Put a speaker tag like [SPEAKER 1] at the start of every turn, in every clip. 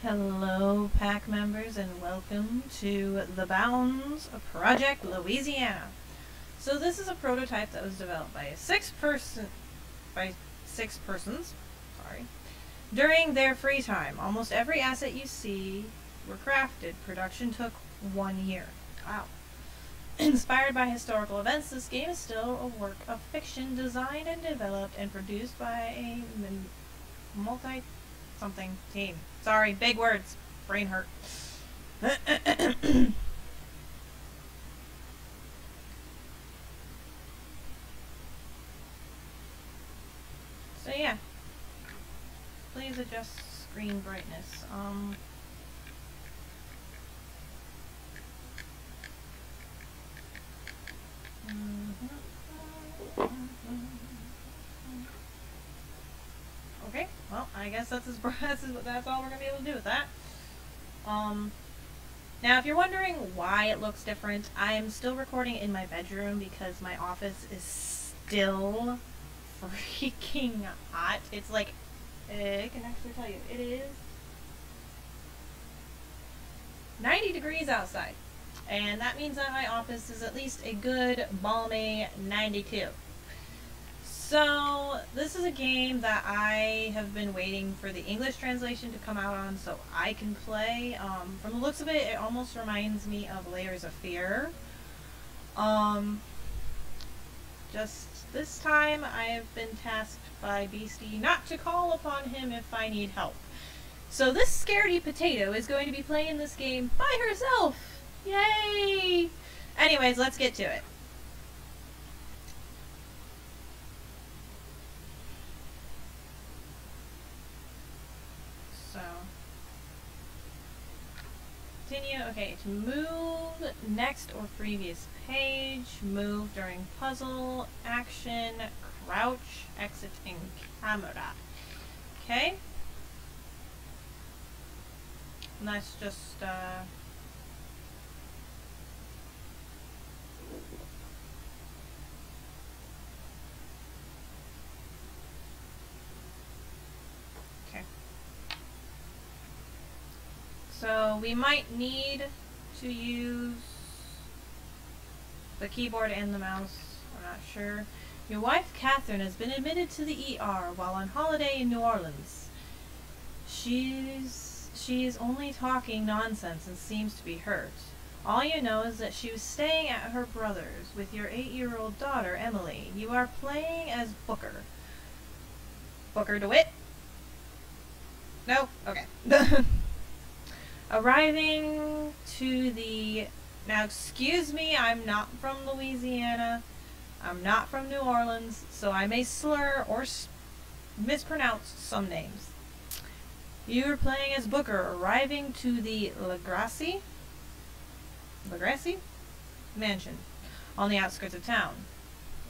[SPEAKER 1] Hello, pack members, and welcome to the Bounds Project Louisiana. So this is a prototype that was developed by six persons, sorry, during their free time. Almost every asset you see were crafted. Production took 1 year. Wow. Inspired by historical events, this game is still a work of fiction designed and developed and produced by a multi-something team. Sorry, big words. Brain hurt. So yeah. Please adjust screen brightness. Okay, well, I guess that's all we're gonna be able to do with that. Now if you're wondering why it looks different, I am still recording in my bedroom because my office is still freaking hot. It's like, I can actually tell you, it is 90 degrees outside. And that means that my office is at least a good balmy 92. So this is a game that I have been waiting for the English translation to come out on so I can play. From the looks of it, it almost reminds me of Layers of Fear. Just this time I have been tasked by Beastie not to call upon him if I need help. So this scaredy potato is going to be playing this game by herself. Yay! Anyways, let's get to it. So, continue. Okay, to move next or previous page, move during puzzle, action, crouch, exit, and camera. Okay? And that's just, okay. So we might need to use the keyboard and the mouse. I'm not sure. Your wife, Catherine, has been admitted to the ER while on holiday in New Orleans. She is only talking nonsense and seems to be hurt. All you know is that she was staying at her brother's with your 8-year-old daughter, Emily. You are playing as Booker. Booker DeWitt? No? Okay. Arriving to the... Now, excuse me, I'm not from Louisiana. I'm not from New Orleans, so I may slur or mispronounce some names. You are playing as Booker, arriving to the Legrasse mansion on the outskirts of town.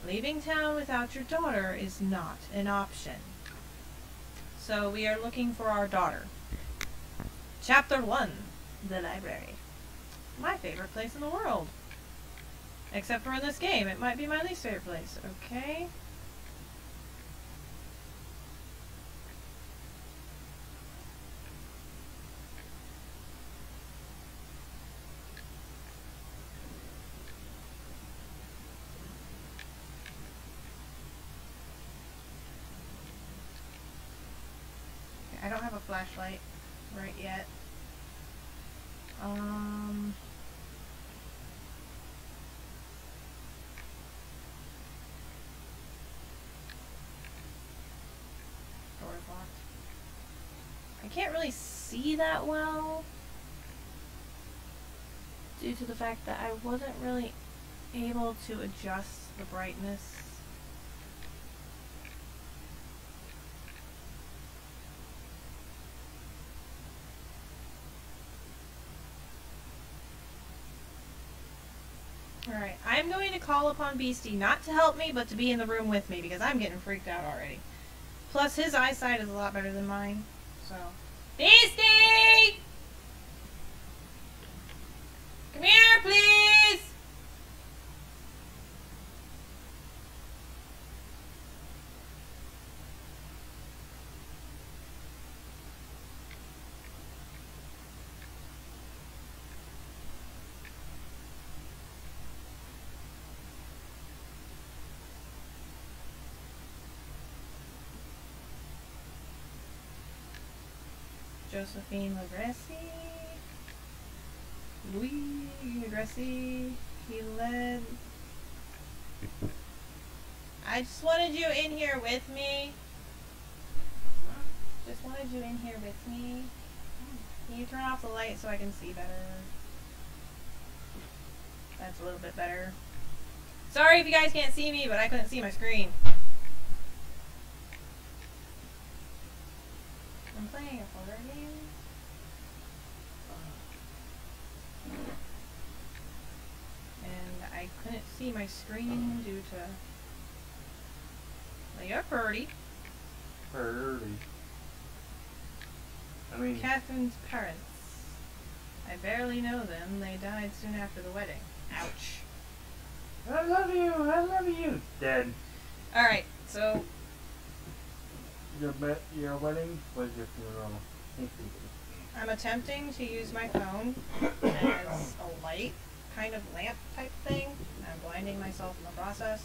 [SPEAKER 1] Leaving town without your daughter is not an option. So we are looking for our daughter. Chapter 1, the library. My favorite place in the world. Except for in this game, it might be my least favorite place. Okay. I don't have a flashlight right yet. Door's locked. I can't really see that well due to the fact that I wasn't really able to adjust the brightness. Alright, I'm going to call upon Beastie not to help me, but to be in the room with me, because I'm getting freaked out already. Plus, his eyesight is a lot better than mine, so... Beastie! Come here, please! Josephine Legrassi. Louis Legrassi. He led. I just wanted you in here with me. Just wanted you in here with me. Can you turn off the light so I can see better? That's a little bit better. Sorry if you guys can't see me, but I couldn't see my screen. I'm playing a horror game. And I couldn't see my screen due to... Well, you're pretty.
[SPEAKER 2] Pretty. I mean...
[SPEAKER 1] Catherine's parents. I barely know them. They died soon after the wedding. Ouch.
[SPEAKER 2] I love you. Dead.
[SPEAKER 1] Alright, so...
[SPEAKER 2] Your wedding was your funeral.
[SPEAKER 1] I'm attempting to use my phone as a light, kind of lamp type thing. I'm blinding myself in the process.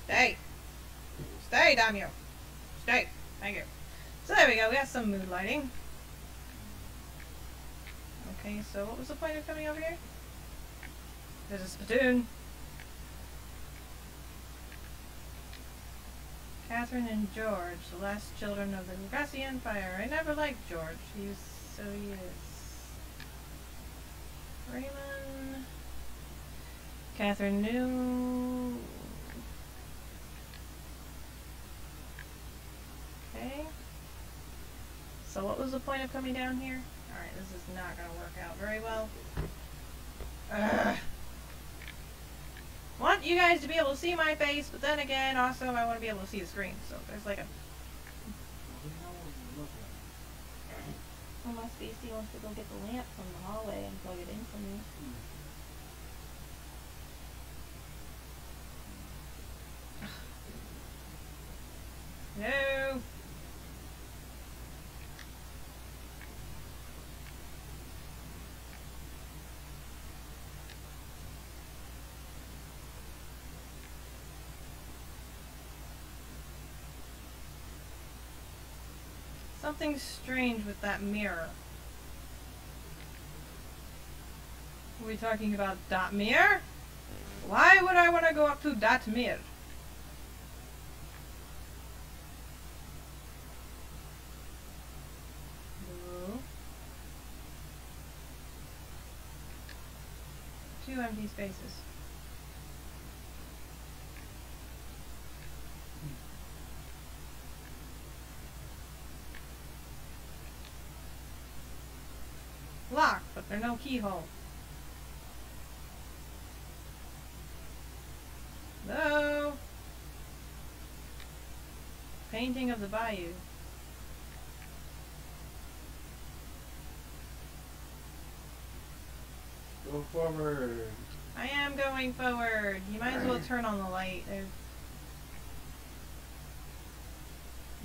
[SPEAKER 1] Stay! Stay, damn you! Stay! Thank you. So there we go, we got some mood lighting. Okay, so what was the point of coming over here? There's a spittoon. Catherine and George, the last children of the Legrassi Empire. I never liked George. He is. Raymond. Catherine knew. Okay. So what was the point of coming down here? Alright, this is not going to work out very well. Ugh. I want you guys to be able to see my face, but then again, also I want to be able to see the screen. So there's like a... Unless Stacy wants to go get the lamp from the hallway and plug it in for me. No! Something strange with that mirror. Are we talking about that mirror? Why would I want to go up to that mirror? Hello? 2 empty spaces. Locked, but there's no keyhole. Hello? Painting of the bayou.
[SPEAKER 2] Go forward.
[SPEAKER 1] I am going forward. You might as well turn on the light. There's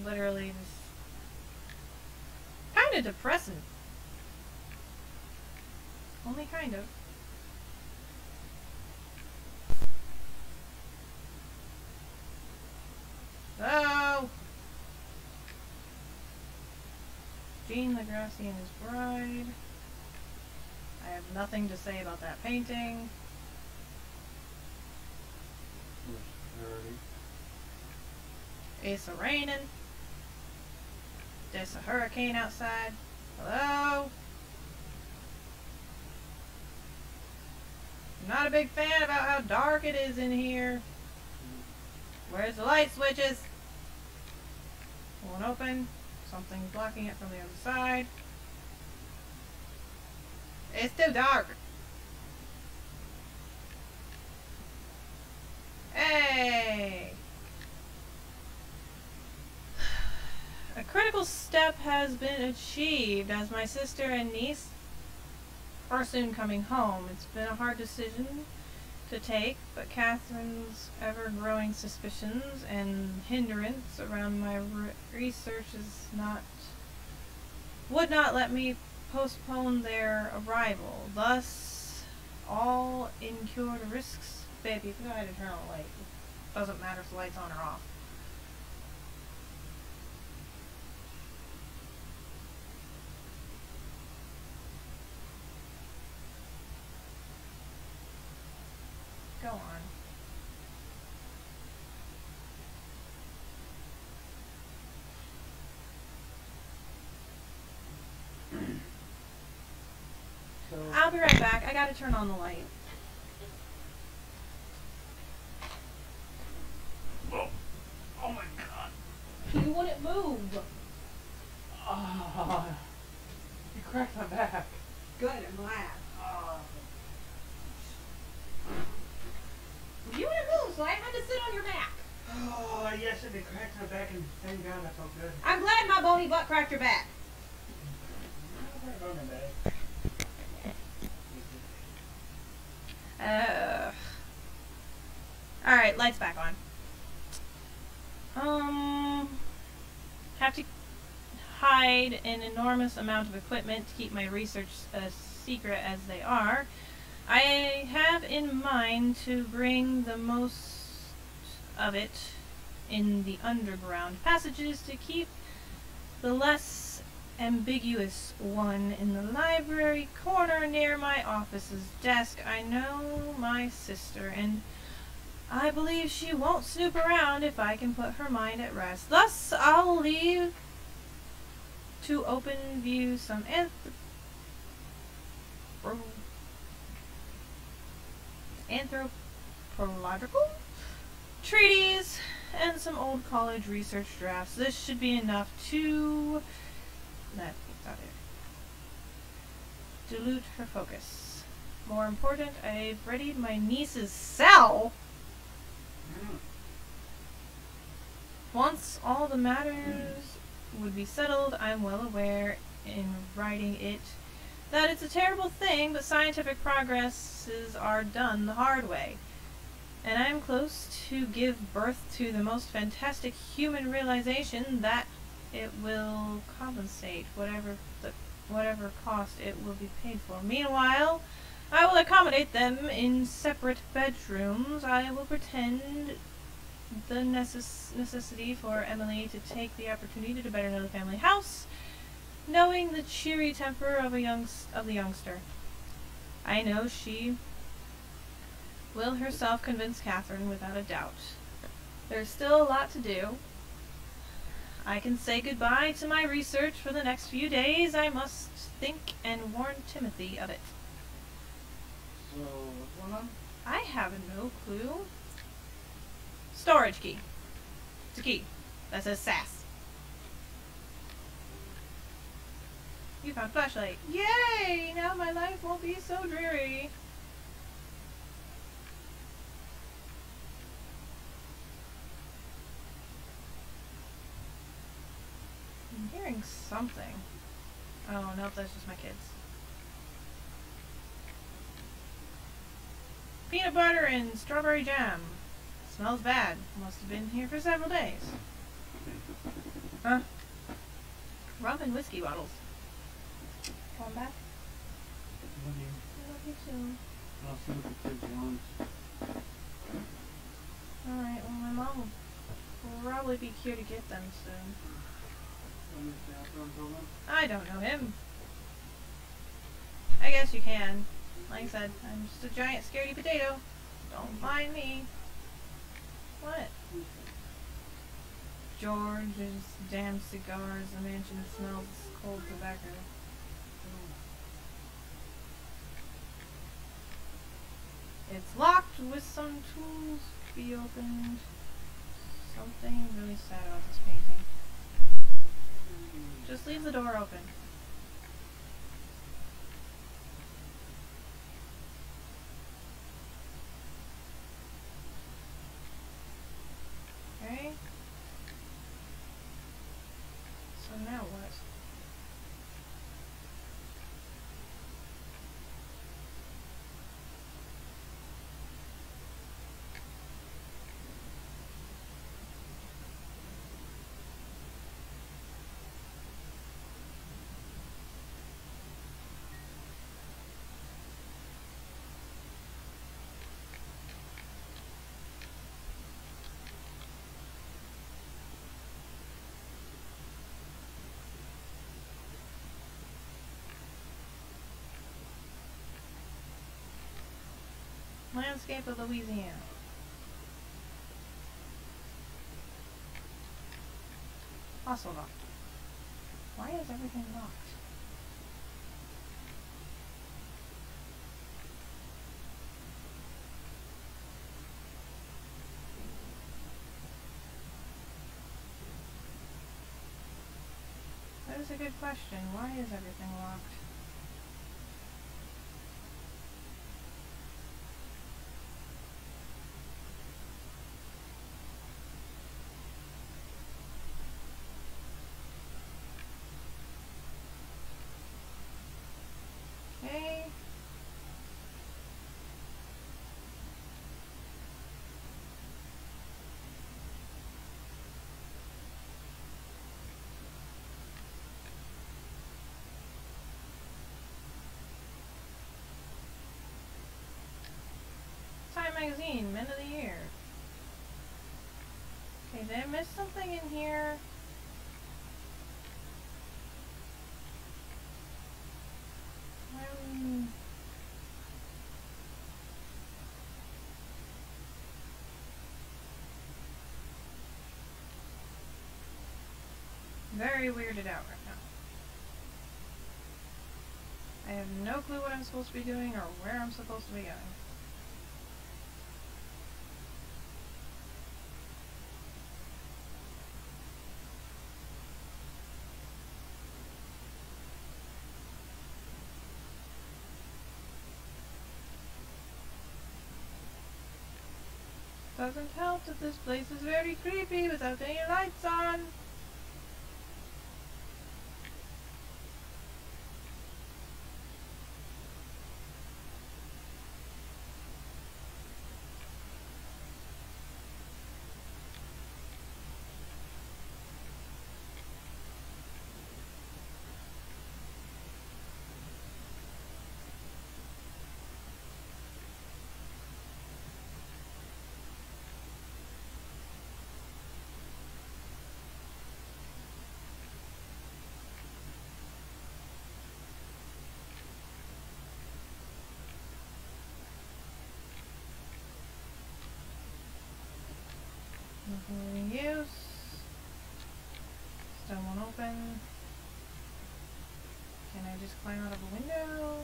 [SPEAKER 1] literally just kind of depressing. Only kind of. Oh! Jean Legrassi and his bride. I have nothing to say about that painting. It's a raining. There's a hurricane outside. Hello? I'm not a big fan about how dark it is in here. Where's the light switches? Won't open. Something's blocking it from the other side. It's too dark. Hey! A critical step has been achieved as my sister and niece are soon coming home. It's been a hard decision to take, but Catherine's ever-growing suspicions and hindrance around my research would not let me postpone their arrival. Thus, all incurred risks. Baby, if you go ahead and turn on the light, it doesn't matter if the light's on or off. Go on.
[SPEAKER 2] So,
[SPEAKER 1] I'll be right back. I gotta turn on the light.
[SPEAKER 2] oh my god.
[SPEAKER 1] You wouldn't move.
[SPEAKER 2] Oh, you cracked my back.
[SPEAKER 1] Good, I'm glad.
[SPEAKER 2] Oh.
[SPEAKER 1] You wouldn't move, so I had to sit on your back.
[SPEAKER 2] Oh, yes, it did crack my back, and thank God I felt good.
[SPEAKER 1] I'm glad my bony butt cracked your back. Alright, lights back on. Have to hide an enormous amount of equipment to keep my research as secret as they are. I have in mind to bring the most of it in the underground passages to keep the less ambiguous one in the library corner near my office's desk. I know my sister, and I believe she won't snoop around if I can put her mind at rest. Thus, I'll leave to open view some anthropological treaties and some old college research drafts. This should be enough to dilute her focus. More important, I've readied my niece's cell. Once all the matters would be settled, I'm well aware in writing it that it's a terrible thing, but scientific progresses are done the hard way. And I'm close to give birth to the most fantastic human realization that it will compensate whatever cost it will be paid for. Meanwhile, I will accommodate them in separate bedrooms. I will pretend the necessity for Emily to take the opportunity to better know the family house, knowing the cheery temper of the youngster. I know she will herself convince Catherine without a doubt. There's still a lot to do. I can say goodbye to my research for the next few days. I must think and warn Timothy of it.
[SPEAKER 2] So, what's going on?
[SPEAKER 1] I have no clue. Storage key. It's a key that says SAS. You found flashlight. Yay! Now my life won't be so dreary. I'm hearing something. Oh, no, that's just my kids. Peanut butter and strawberry jam. Smells bad. Must have been here for several days. Huh? Rum and whiskey bottles. Come back.
[SPEAKER 2] Love you.
[SPEAKER 1] I love you too.
[SPEAKER 2] I'll see what the kids want.
[SPEAKER 1] Alright, well my mom will probably be here to get them soon. I don't know him. I guess you can. Like I said, I'm just a giant scaredy potato. Don't mind me. What? George's damn cigars. The mansion smells cold tobacco. It's locked with some tools to be opened. Something really sad about this painting. Just leave the door open. Okay. So now what? Landscape of Louisiana. Also locked. Why is everything locked? That is a good question. Why is everything locked? Okay. Time Magazine, Men of the Year. Okay, did I miss something in here? Very weirded out right now. I have no clue what I'm supposed to be doing or where I'm supposed to be going. Doesn't help that this place is very creepy without any lights on. Nothing in use. Still won't open. Can I just climb out of a window?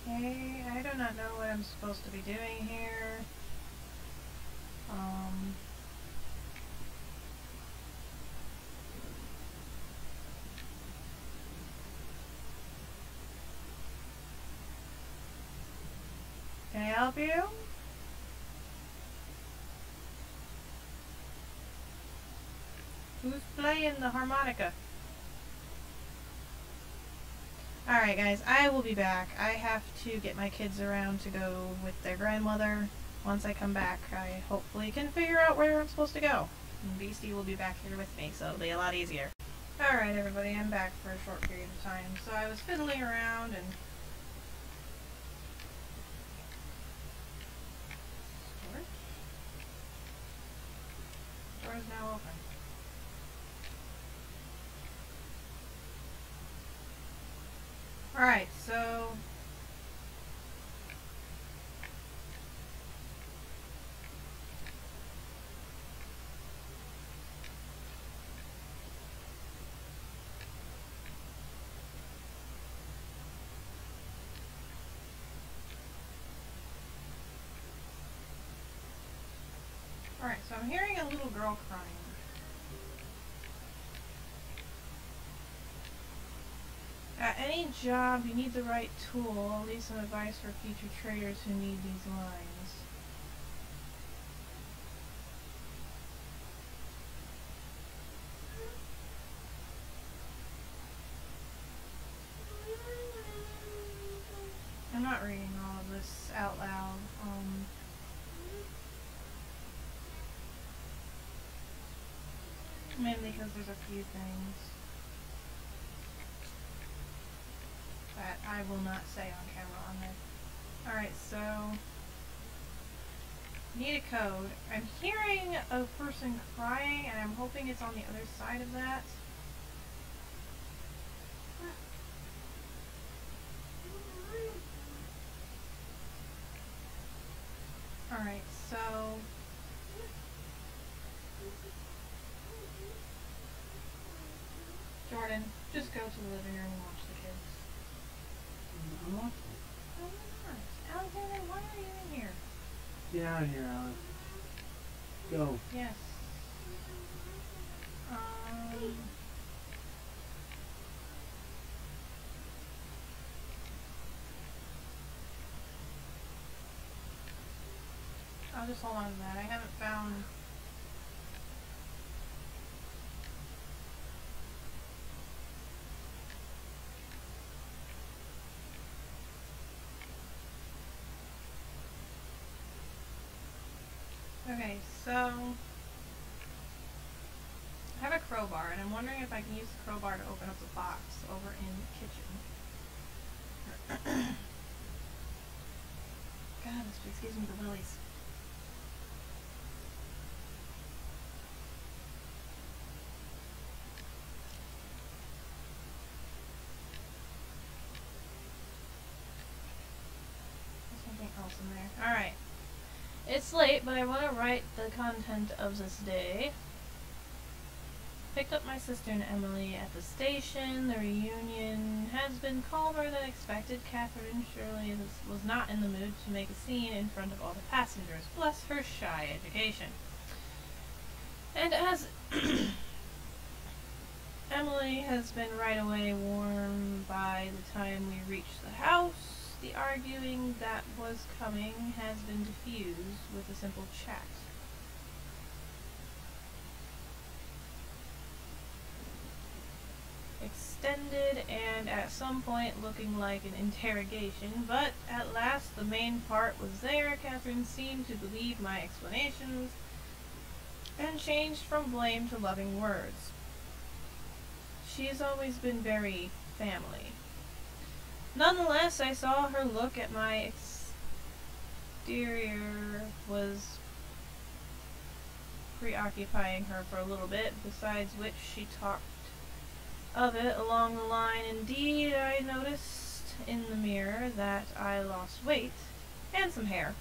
[SPEAKER 1] Okay, I do not know what I'm supposed to be doing here. Can I help you? Who's playing the harmonica? Alright guys, I will be back. I have to get my kids around to go with their grandmother. Once I come back, I hopefully can figure out where I'm supposed to go. And Beastie will be back here with me, so it'll be a lot easier. Alright everybody, I'm back for a short period of time. So I was fiddling around and... Storage? Door is now open. Alright, so... Alright, so I'm hearing a little girl crying. At any job, you need the right tool. I'll leave some advice for future traders who need these lines. I'm not reading all of this out loud. Mainly because there's a few things. that I will not say on camera on there. Alright, so need a code. I'm hearing a person crying and I'm hoping it's on the other side of that. Alright, so Jordan, just go to the living room and watch the kids.
[SPEAKER 2] I'm watching.
[SPEAKER 1] No, you're not. Alexander, why are you in here?
[SPEAKER 2] Get out of here, Alex. Go.
[SPEAKER 1] Yes. I'll just hold on to that. I haven't found... Okay, so... I have a crowbar, and I'm wondering if I can use the crowbar to open up the box over in the kitchen. God, this place gives me the willies. There's something else in there. Alright. It's late, but I want to write the content of this day. Picked up my sister and Emily at the station. The reunion has been calmer than expected. Catherine surely was not in the mood to make a scene in front of all the passengers. Bless her shy education. And as Emily has been right away warm by the time we reached the house, the arguing that was coming has been diffused with a simple chat. Extended and at some point looking like an interrogation, but at last the main part was there. Catherine seemed to believe my explanations and changed from blame to loving words. She has always been very family. Nonetheless, I saw her look at my exterior was preoccupying her for a little bit, besides which she talked of it along the line. Indeed, I noticed in the mirror that I lost weight and some hair.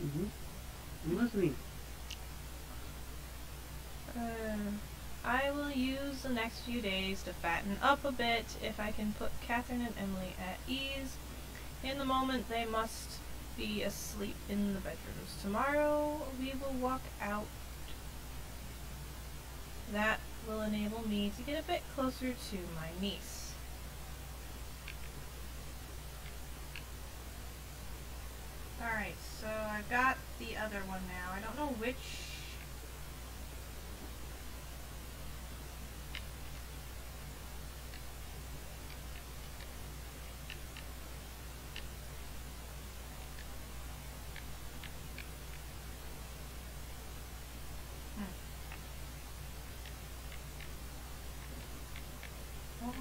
[SPEAKER 2] I'm listening.
[SPEAKER 1] I will use the next few days to fatten up a bit if I can put Catherine and Emily at ease. In the moment, they must be asleep in the bedrooms. Tomorrow, we will walk out. That will enable me to get a bit closer to my niece. Alright, so I've got the other one now. I don't know which...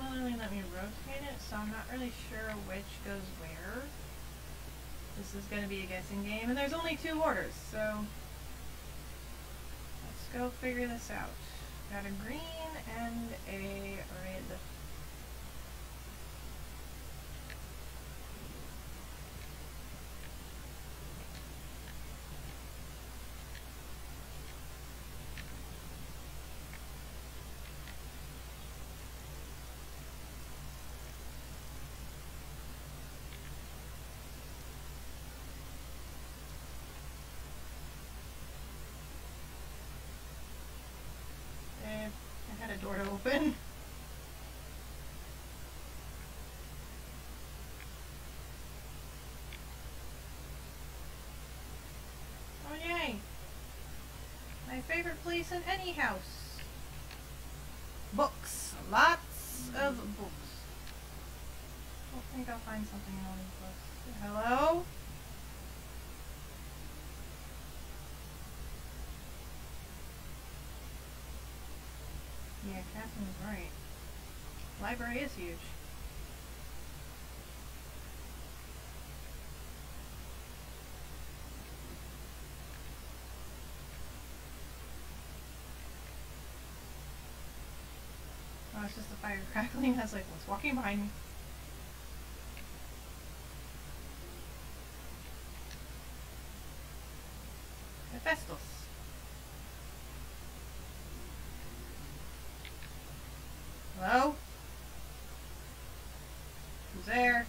[SPEAKER 1] won't really let me rotate it, so I'm not really sure which goes where. This is going to be a guessing game, and there's only 2 orders, so let's go figure this out. Got a green and a red. I had a door to open. Oh yay! My favorite place in any house. Books. Lots of books. I think I'll find something in all these books. Hello? Yeah, Catherine was right. Library is huge. Oh, it's just the fire crackling. I was like, what's walking behind me? Hephaestus. Hello? Who's there?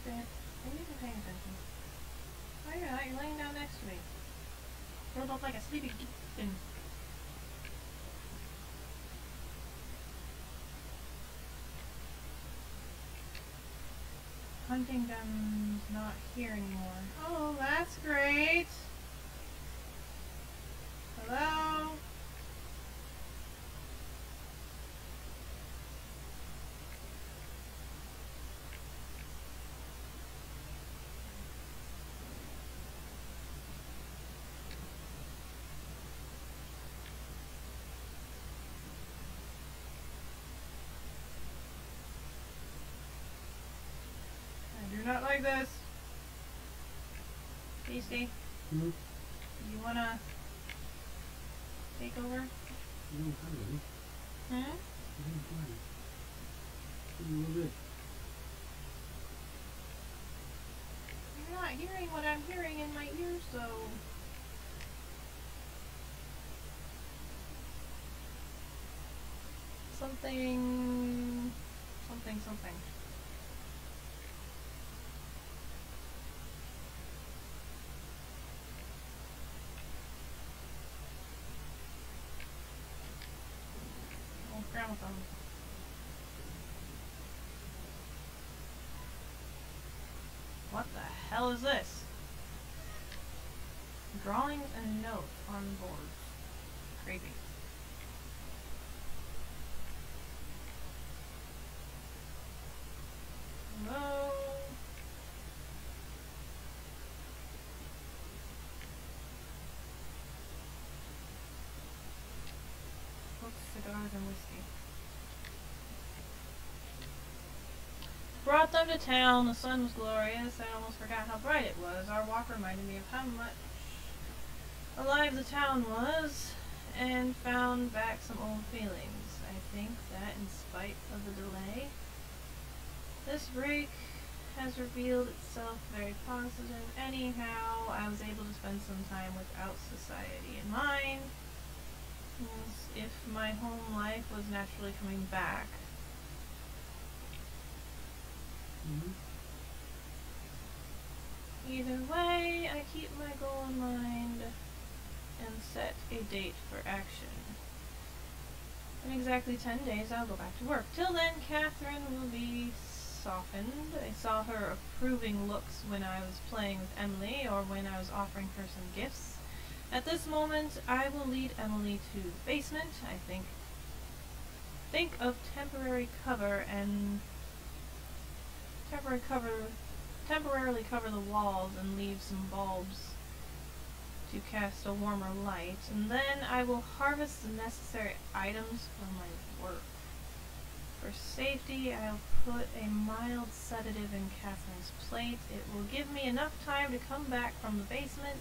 [SPEAKER 1] Are you even paying attention? Oh, you're not. You're laying down next to me. Rolled up like a sleepy geek. Huntington's not here anymore. Oh, that's great. Hello? I do not like this. Beastie,
[SPEAKER 2] Hmm?
[SPEAKER 1] you wanna take over?
[SPEAKER 2] You don't have any.
[SPEAKER 1] Huh?
[SPEAKER 2] You don't have any. A little bit.
[SPEAKER 1] You're not hearing what I'm hearing in my ears, though. Something... something. Oh, gramophone. What the hell is this? Drawings and notes on boards. Creepy. Hello? Books, cigars, and whiskey. Brought them to town. The sun was glorious. I almost forgot how bright it was. Our walk reminded me of how much alive the town was, and found back some old feelings. I think that in spite of the delay, this break has revealed itself very positive. Anyhow, I was able to spend some time without society in mind, as if my home life was naturally coming back.
[SPEAKER 2] Mm-hmm.
[SPEAKER 1] Either way, I keep my goal in mind and set a date for action. In exactly 10 days, I'll go back to work. Till then, Catherine will be softened. I saw her approving looks when I was playing with Emily or when I was offering her some gifts. At this moment, I will lead Emily to the basement. I think of temporarily cover the walls and leave some bulbs to cast a warmer light, and then I will harvest the necessary items for my work. For safety, I'll put a mild sedative in Catherine's plate. It will give me enough time to come back from the basement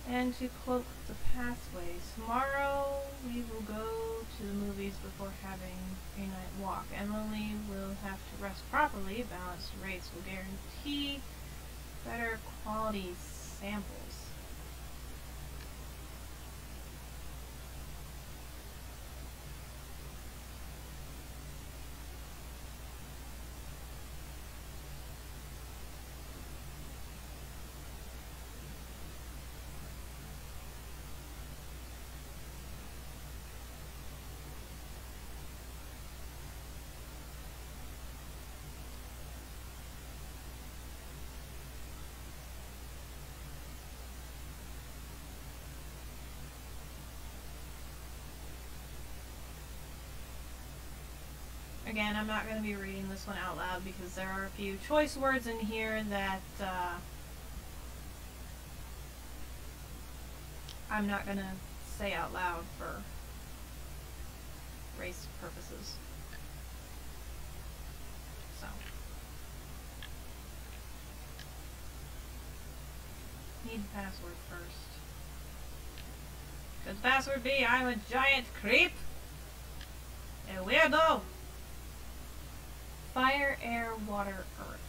[SPEAKER 1] and to cloak the pathways. Tomorrow we will go to the movies before having a night walk. Emily will have to rest properly. Balanced rates will guarantee better quality samples. Again, I'm not going to be reading this one out loud because there are a few choice words in here that I'm not gonna say out loud for race purposes. So. Need the password first. Could the password be I'm a giant creep? A weirdo? Fire, air, water, earth.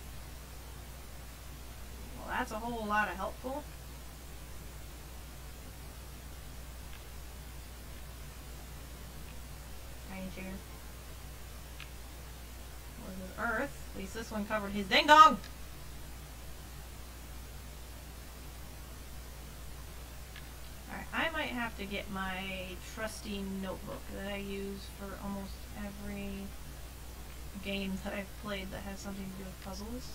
[SPEAKER 1] Well, that's a whole lot of helpful. Ranger. What is earth? At least this one covered his ding dong! Alright, I might have to get my trusty notebook that I use for almost every game that I've played that has something to do with puzzles.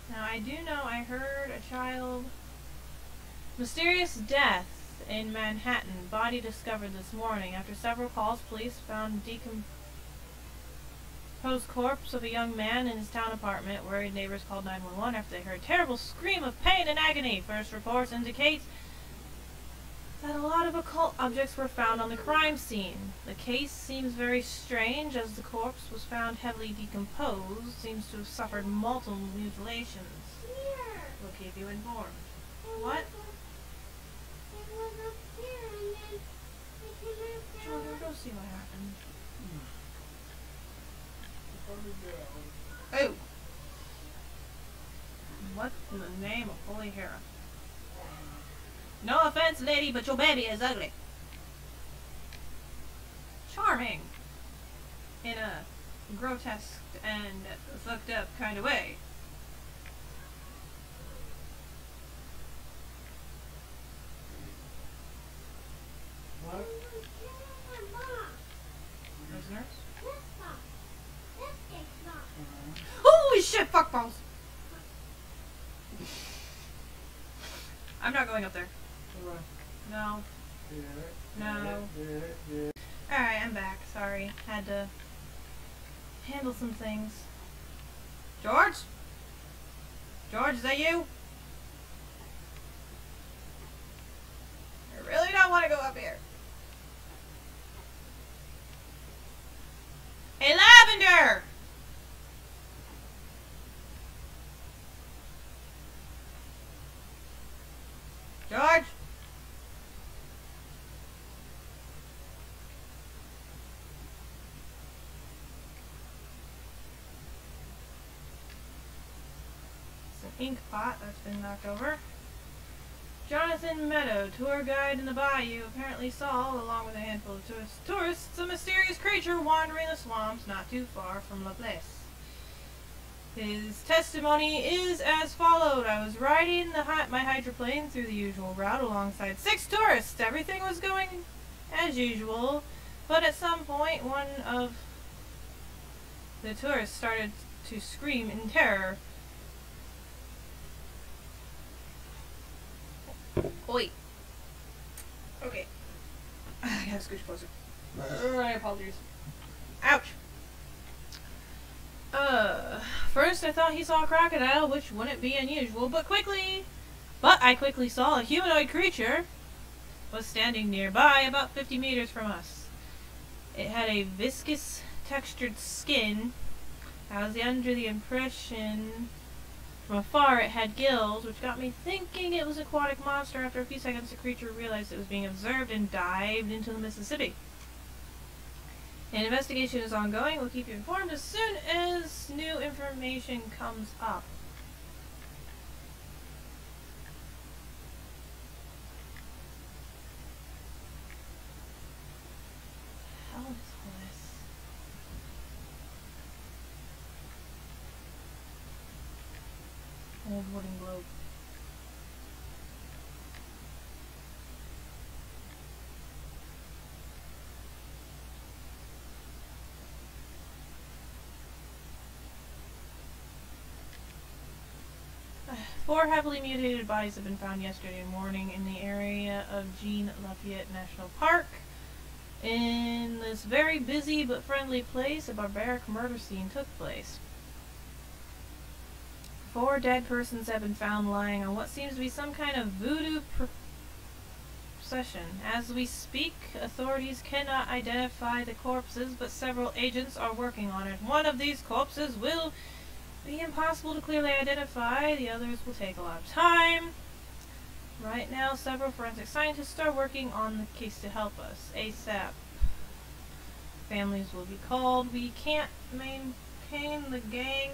[SPEAKER 1] Now I do know I heard a child... Mysterious death in Manhattan. Body discovered this morning. After several calls, police found decomposed corpse of a young man in his town apartment. Worried neighbors called 911 after they heard a terrible scream of pain and agony. First reports indicate that a lot of occult objects were found on the crime scene. The case seems very strange as the corpse was found heavily decomposed. Seems to have suffered multiple mutilations. We'll keep you informed. What? Children, go see what happened. Oh! What in the name of holy Hera? No offense, lady, but your baby is ugly. Charming. In a grotesque and fucked up kind of way.
[SPEAKER 2] What?
[SPEAKER 1] Prisoners? Holy shit, fuck balls! I'm not going up there. No. No. Alright, I'm back. Sorry. Had to handle some things. George? George, is that you? I really don't want to go up here. Hey, Lavender! George? It's an ink pot that's been knocked over. Jonathan Meadow, tour guide in the bayou, apparently saw, along with a handful of tourists, a mysterious creature wandering the swamps not too far from La Place. His testimony is as followed. I was riding my hydroplane through the usual route alongside 6 tourists. Everything was going as usual, but at some point one of the tourists started to scream in terror. Wait. Okay. I gotta scooch closer. My apologies. Ouch. First I thought he saw a crocodile, which wouldn't be unusual, but I quickly saw a humanoid creature was standing nearby, about 50 meters from us. It had a viscous textured skin. I was under the impression from afar it had gills, which got me thinking it was an aquatic monster. After a few seconds, the creature realized it was being observed and dived into the Mississippi. An investigation is ongoing. We'll keep you informed as soon as new information comes up. What the hell is all this? Old wooden globe. Four heavily mutilated bodies have been found yesterday morning in the area of Jean Lafayette National Park. In this very busy but friendly place, a barbaric murder scene took place. 4 dead persons have been found lying on what seems to be some kind of voodoo procession. As we speak, authorities cannot identify the corpses, but several agents are working on it. One of these corpses will be impossible to clearly identify. The others will take a lot of time. Right now, several forensic scientists are working on the case to help us ASAP. Families will be called. We can't maintain the gang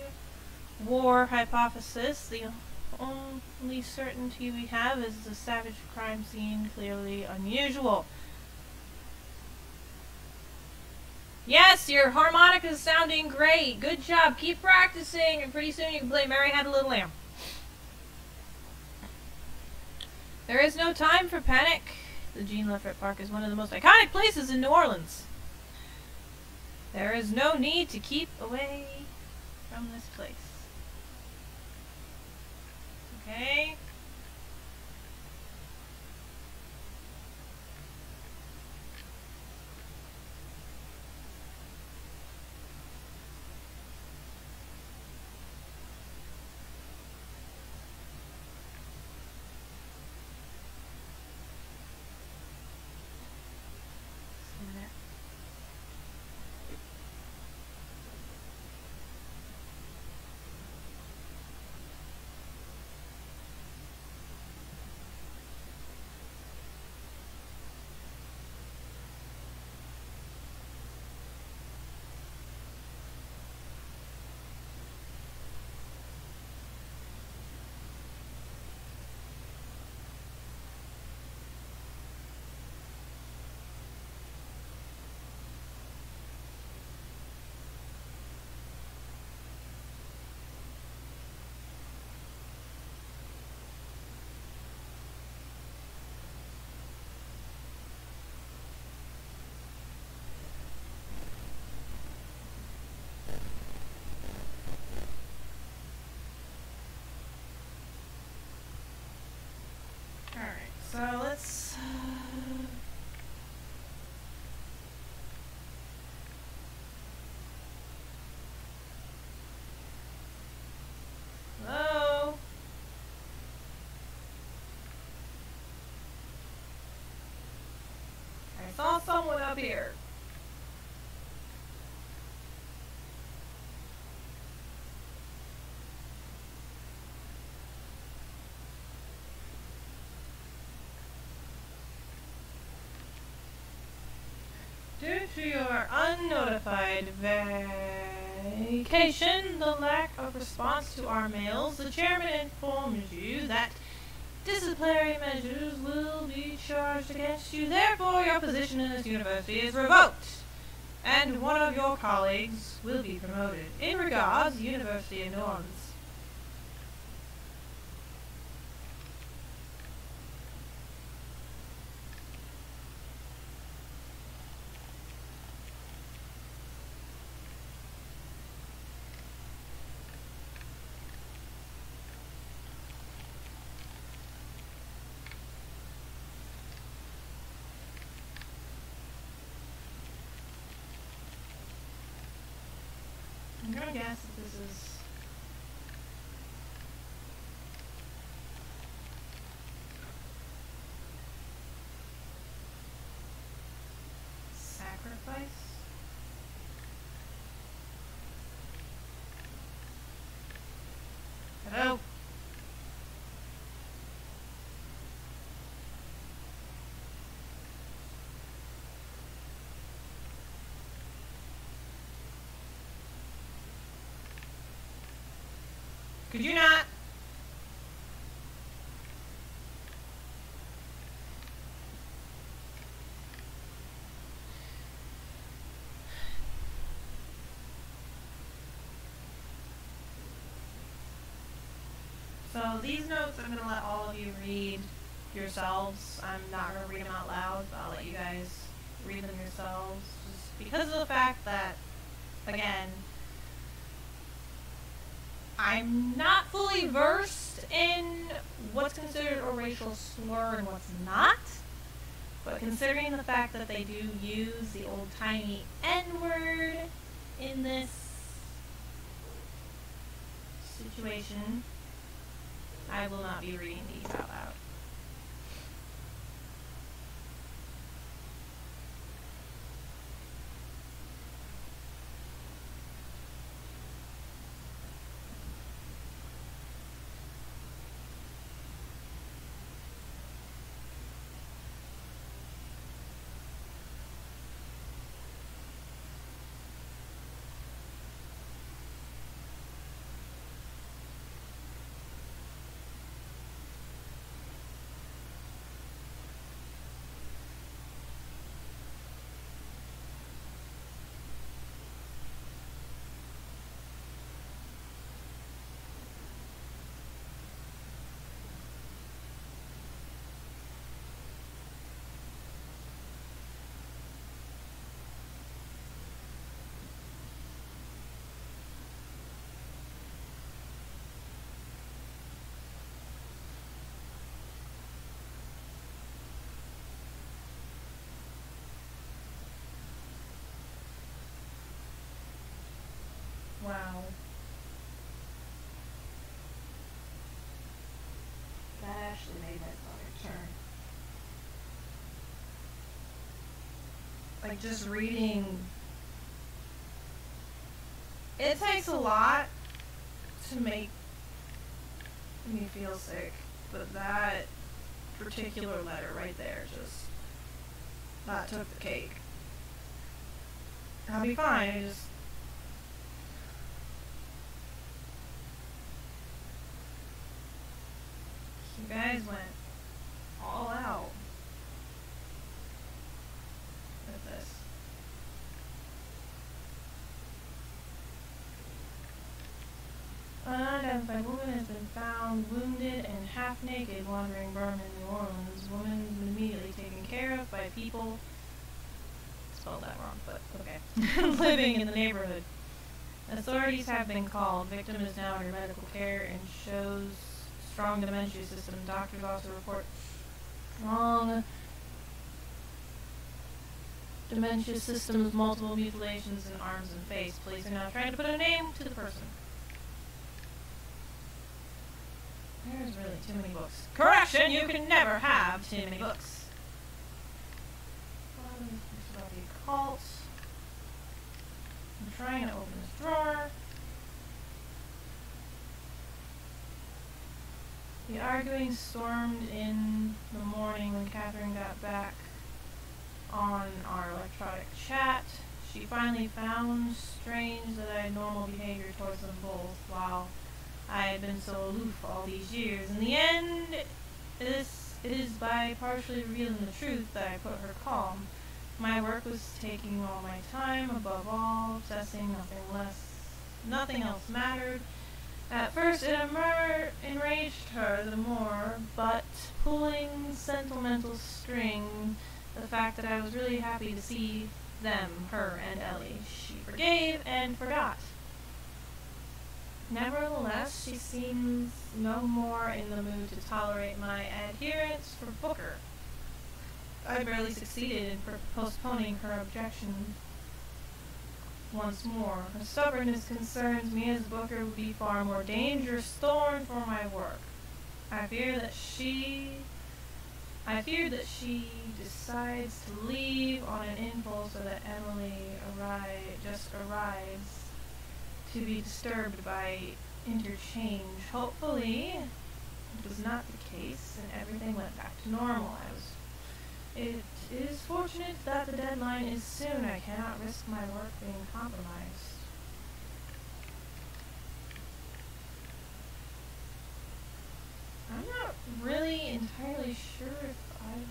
[SPEAKER 1] war hypothesis. The only certainty we have is the savage crime scene, clearly unusual. Yes, your harmonica is sounding great. Good job. Keep practicing, and pretty soon you can play Mary Had a Little Lamb. There is no time for panic. The Jean Lefferts Park is one of the most iconic places in New Orleans. There is no need to keep away from this place. Okay. So let's hello? I saw someone up here. Due to your unnotified vacation, the lack of response to our mails, the chairman informs you that disciplinary measures will be charged against you. Therefore, your position in this university is revoked, and one of your colleagues will be promoted. In regards, University of New Orleans. I'm gonna guess that this is sacrifice. Hello? Could you not? So these notes I'm going to let all of you read yourselves. I'm not going to read them out loud, but I'll let you guys read them yourselves. Just because of the fact that, again, I'm not fully versed in what's considered a racial slur and what's not, but considering the fact that they do use the old-timey N-word in this situation, I will not be reading these out loud. Wow. That actually made my stomach turn. Like, just reading. It takes a lot to make me feel sick, but that particular letter right there just, that took the cake. I'll be fine, I just, you guys went all out with this. An unidentified woman has been found wounded and half naked wandering Burma in New Orleans. Woman was immediately taken care of by people, spelled that wrong, but okay, living in the neighborhood. Authorities have been called. Victim is now under medical care and shows strong dementia system. Doctors also report strong dementia systems, multiple mutilations in arms and face. Police are now trying to put a name to the person. There's really too many books. Correction! You can never have too many books. About the occult. I'm trying to open this drawer. The arguing stormed in the morning when Catherine got back on our electronic chat. She finally found strange that I had normal behavior towards them both, while I had been so aloof all these years. In the end, it is by partially revealing the truth that I put her calm. My work was taking all my time, above all, obsessing, nothing else mattered. At first it enraged her the more, but pulling sentimental string, the fact that I was really happy to see them, her and Ellie, she forgave and forgot. Nevertheless, she seems no more in the mood to tolerate my adherence for Booker. I barely succeeded in postponing her objection once more. Her stubbornness concerns me, as Booker would be far more dangerous thorn for my work. I fear that she decides to leave on an impulse, so that Emily just arrives to be disturbed by interchange. Hopefully, it was not the case, and everything went back to normal. It is fortunate that the deadline is soon. I cannot risk my work being compromised. I'm not really entirely sure if I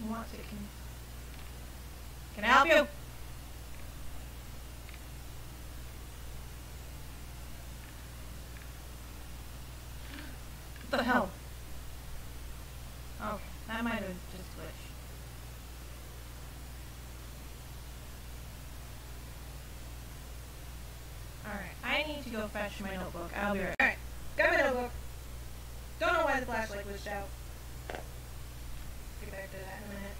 [SPEAKER 1] want to. Can I help you? What the hell? Okay, that might have just glitched. Alright, I need to go fetch my notebook. I'll be right back. Alright, got my notebook. Don't know why the flashlight glitched out. Get back to that in a minute.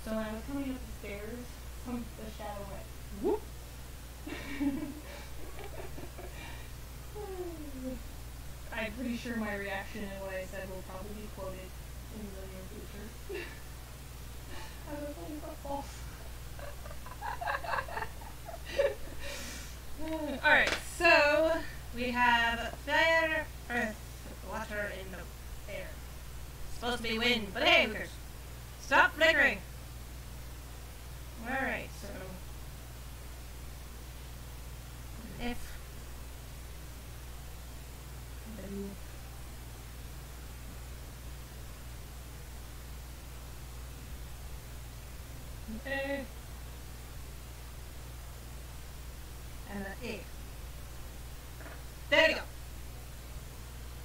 [SPEAKER 1] So when I was coming up the stairs, the shadow went whoop. pretty sure my reaction and what I said will probably be quoted in the near future. I was only got false. Alright, so we have fire, earth, water, in the air. It's supposed to be wind, but hey, who cares? Stop flickering! Alright, so if A and an A. There you go.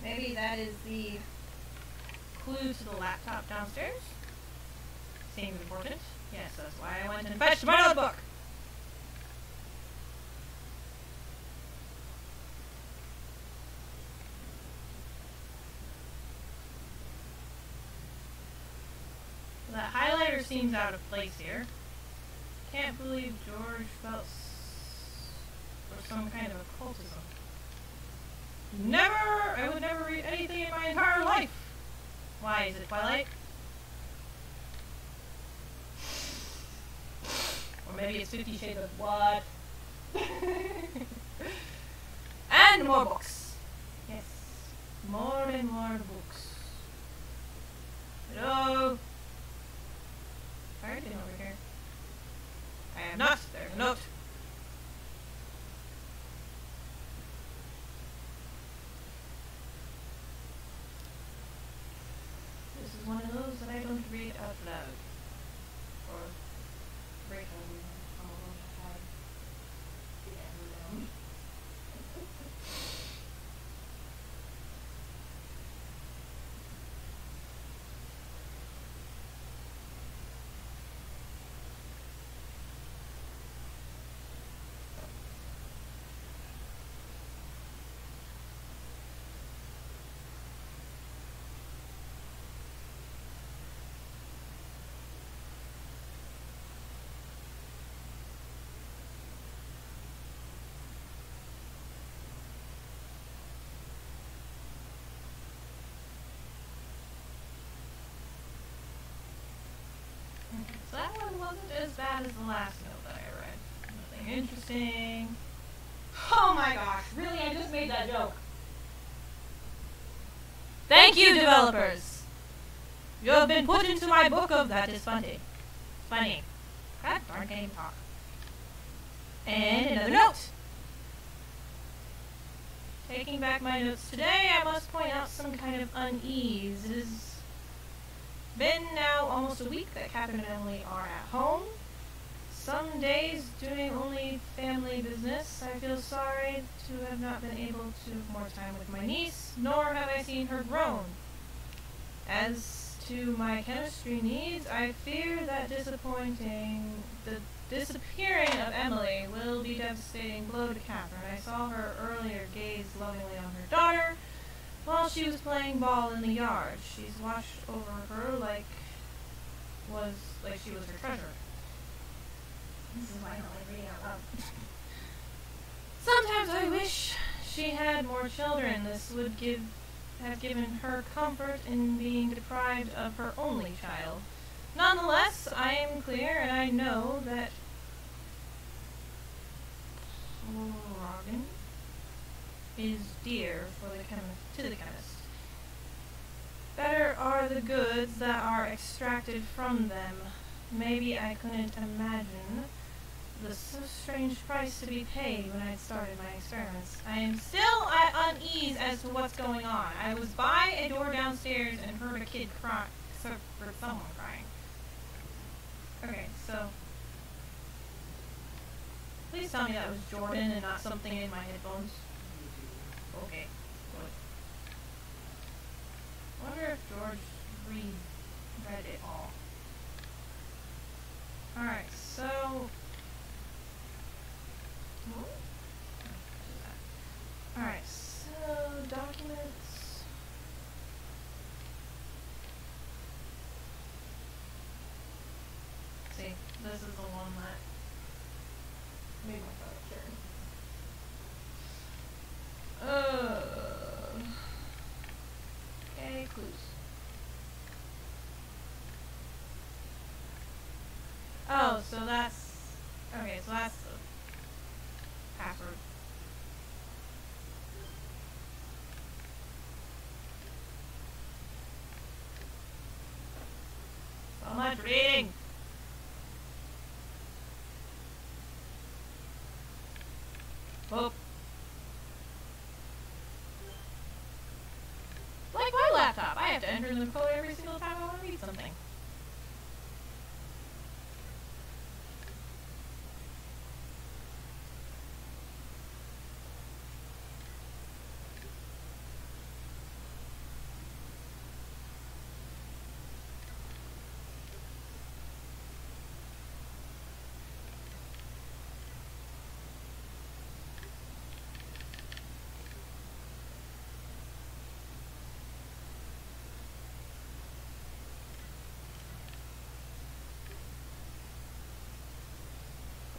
[SPEAKER 1] Maybe that is the clue to the laptop downstairs. Seems important. Yes, that's why I went and fetched my notebook. That highlighter seems out of place here. Can't believe George felt for some kind of occultism. I would never read anything in my entire life. Why, is it Twilight? Or maybe it's 50 Shades of what? And more books. Yes, more and more books. Hello? Anything over here? I am not. There's a note. This is one of those that I don't read out loud. Or break on a hard. Yeah, so that one wasn't as bad as the last note that I read. Nothing interesting. Oh my gosh, really? I just made that joke. Thank you, developers! You have been put into my book of that is funny. Funny. God darn, can't even talk. And another note! Taking back my notes today, I must point out some kind of unease. It has been now almost a week that Catherine and Emily are at home. Some days doing only family business. I feel sorry to have not been able to have more time with my niece, nor have I seen her grown. As to my chemistry needs, I fear that the disappearing of Emily will be a devastating blow to Catherine. I saw her earlier gaze lovingly on her daughter while she was playing ball in the yard. She's watched over her like she was her treasure. This is why I don't like reading out loud. Sometimes I wish she had more children. This would have given her comfort in being deprived of her only child. Nonetheless, I am clear and I know that Rogan is dear to the chemist. Better are the goods that are extracted from them. Maybe I couldn't imagine the so strange price to be paid when I started my experiments. I am still at unease as to what's going on. I was by a door downstairs and heard a kid cry, or someone crying. Okay, so please tell me that was Jordan and not something in my headphones. Okay, good. I wonder if George read it all. Alright, so alright, so documents. See, this is the one that made my stomach turn. so that's the password. So much reading! Oh. Like my laptop, I have to enter the code every single time I want to read something.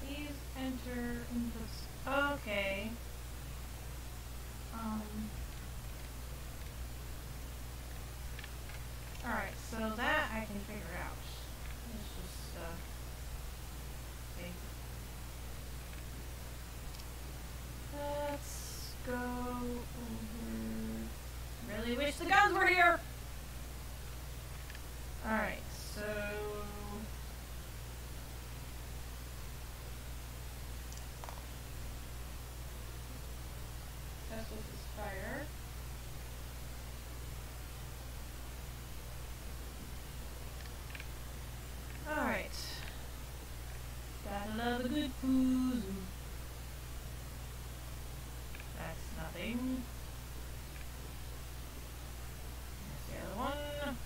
[SPEAKER 1] Please enter inputs. Okay. Alright, so that I can figure out. Let's just, see. Let's go over. Really wish the guns were here! Alright, so. That's what this fire. Alright. Gotta love a good food. That's nothing. There's the other one.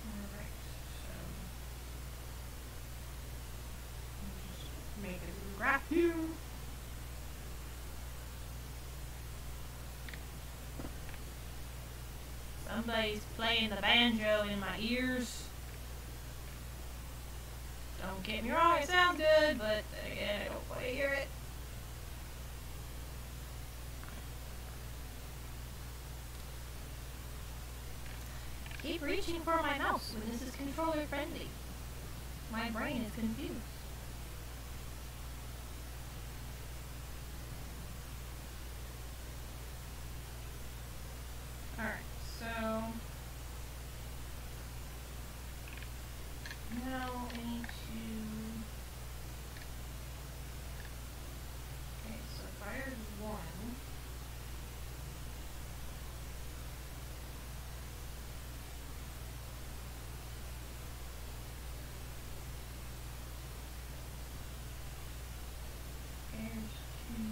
[SPEAKER 1] Alright, so. Just make a graph here. Somebody's playing the banjo in my ears. Don't get me wrong, it sounds good, but again, I don't want to hear it. Keep reaching for my mouse when this is controller friendly. My brain is confused. Alright, so now I need to. Okay, so fire's one. There's two.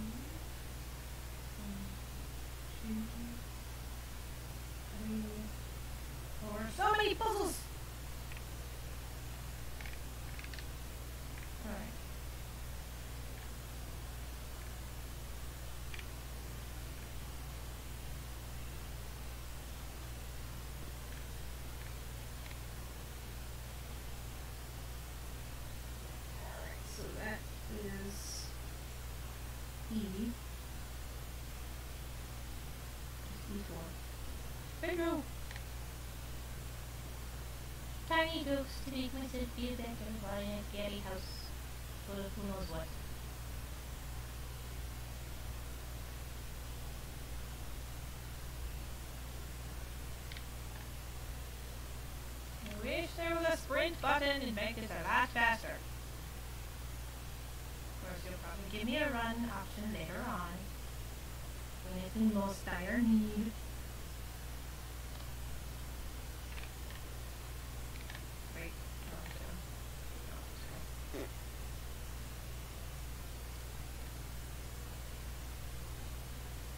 [SPEAKER 1] 1, 2, 3, 4. So many puzzles! Alright. So that is E. Just E4. Bingo! Tiny jokes to make myself feel better while in a scary house full of who knows what. I wish there was a sprint button and make this a lot faster. Of course, you'll probably give me a run option later on when it's in most dire need. Wait, no, no.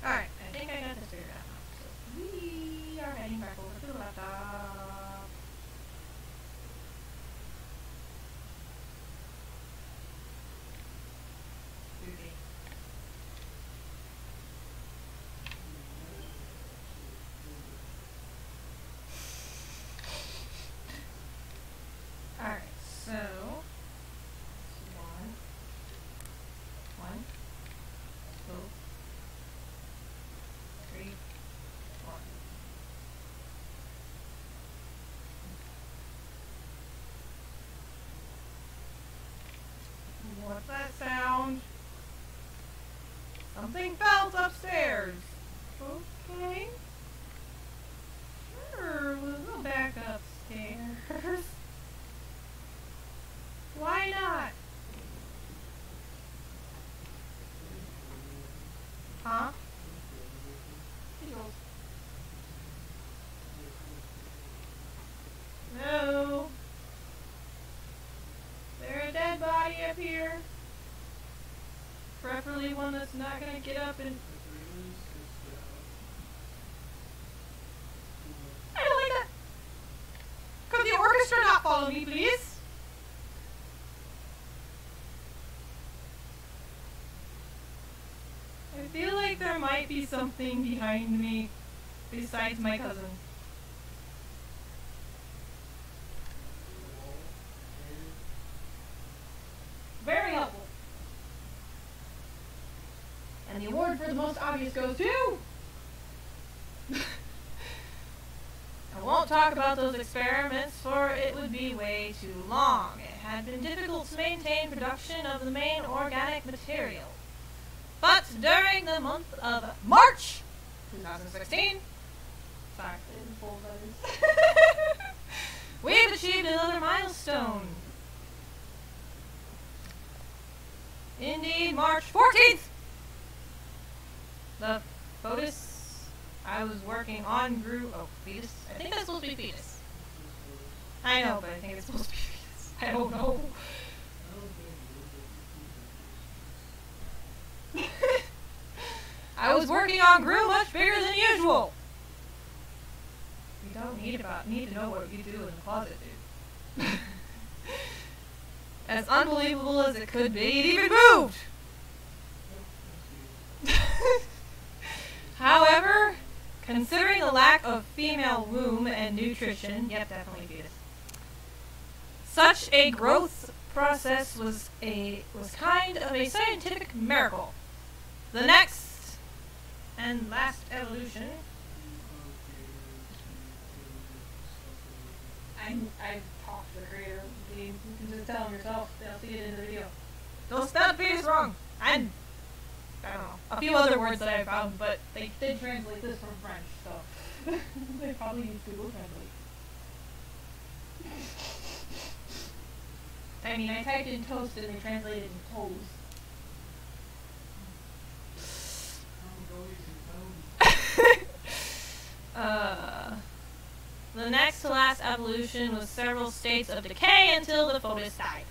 [SPEAKER 1] Alright, I think I got this figured out now. So we are heading back over to the laptop. Okay. upstairs. Okay. Sure, we'll go back upstairs. Why not? Huh? No. There's a dead body up here. Preferably one that's not gonna get up and... I don't like that. Could the orchestra not follow me, please? I feel like there might be something behind me besides my cousin. Very helpful. And the award for the most obvious goes to... I won't talk about those experiments, for it would be way too long. It had been difficult to maintain production of the main organic material. But during the month of March 2016, sorry, in full letters, we've achieved another milestone. Indeed, March 14th, the fetus I was working on grew... Oh, fetus? I think that's supposed to be fetus. I know, but I think it's supposed to be fetus. I don't know. I was working on grew much bigger than usual. You don't need to know what you do in the closet, dude. As unbelievable as it could be, it even moved. However, considering the lack of female womb and nutrition, yep, definitely fetus. Such a growth process was kind of a scientific miracle. The next and last evolution. I talked to the creator. You can just tell them yourself. They'll see it in the video. Don't spell fetus wrong. And I don't know, a few other words that I found, but they did translate this from French, so they probably use Google Translate. I mean, I typed in toast and they translated in toes. The next to last evolution was several states of decay until the fetus died.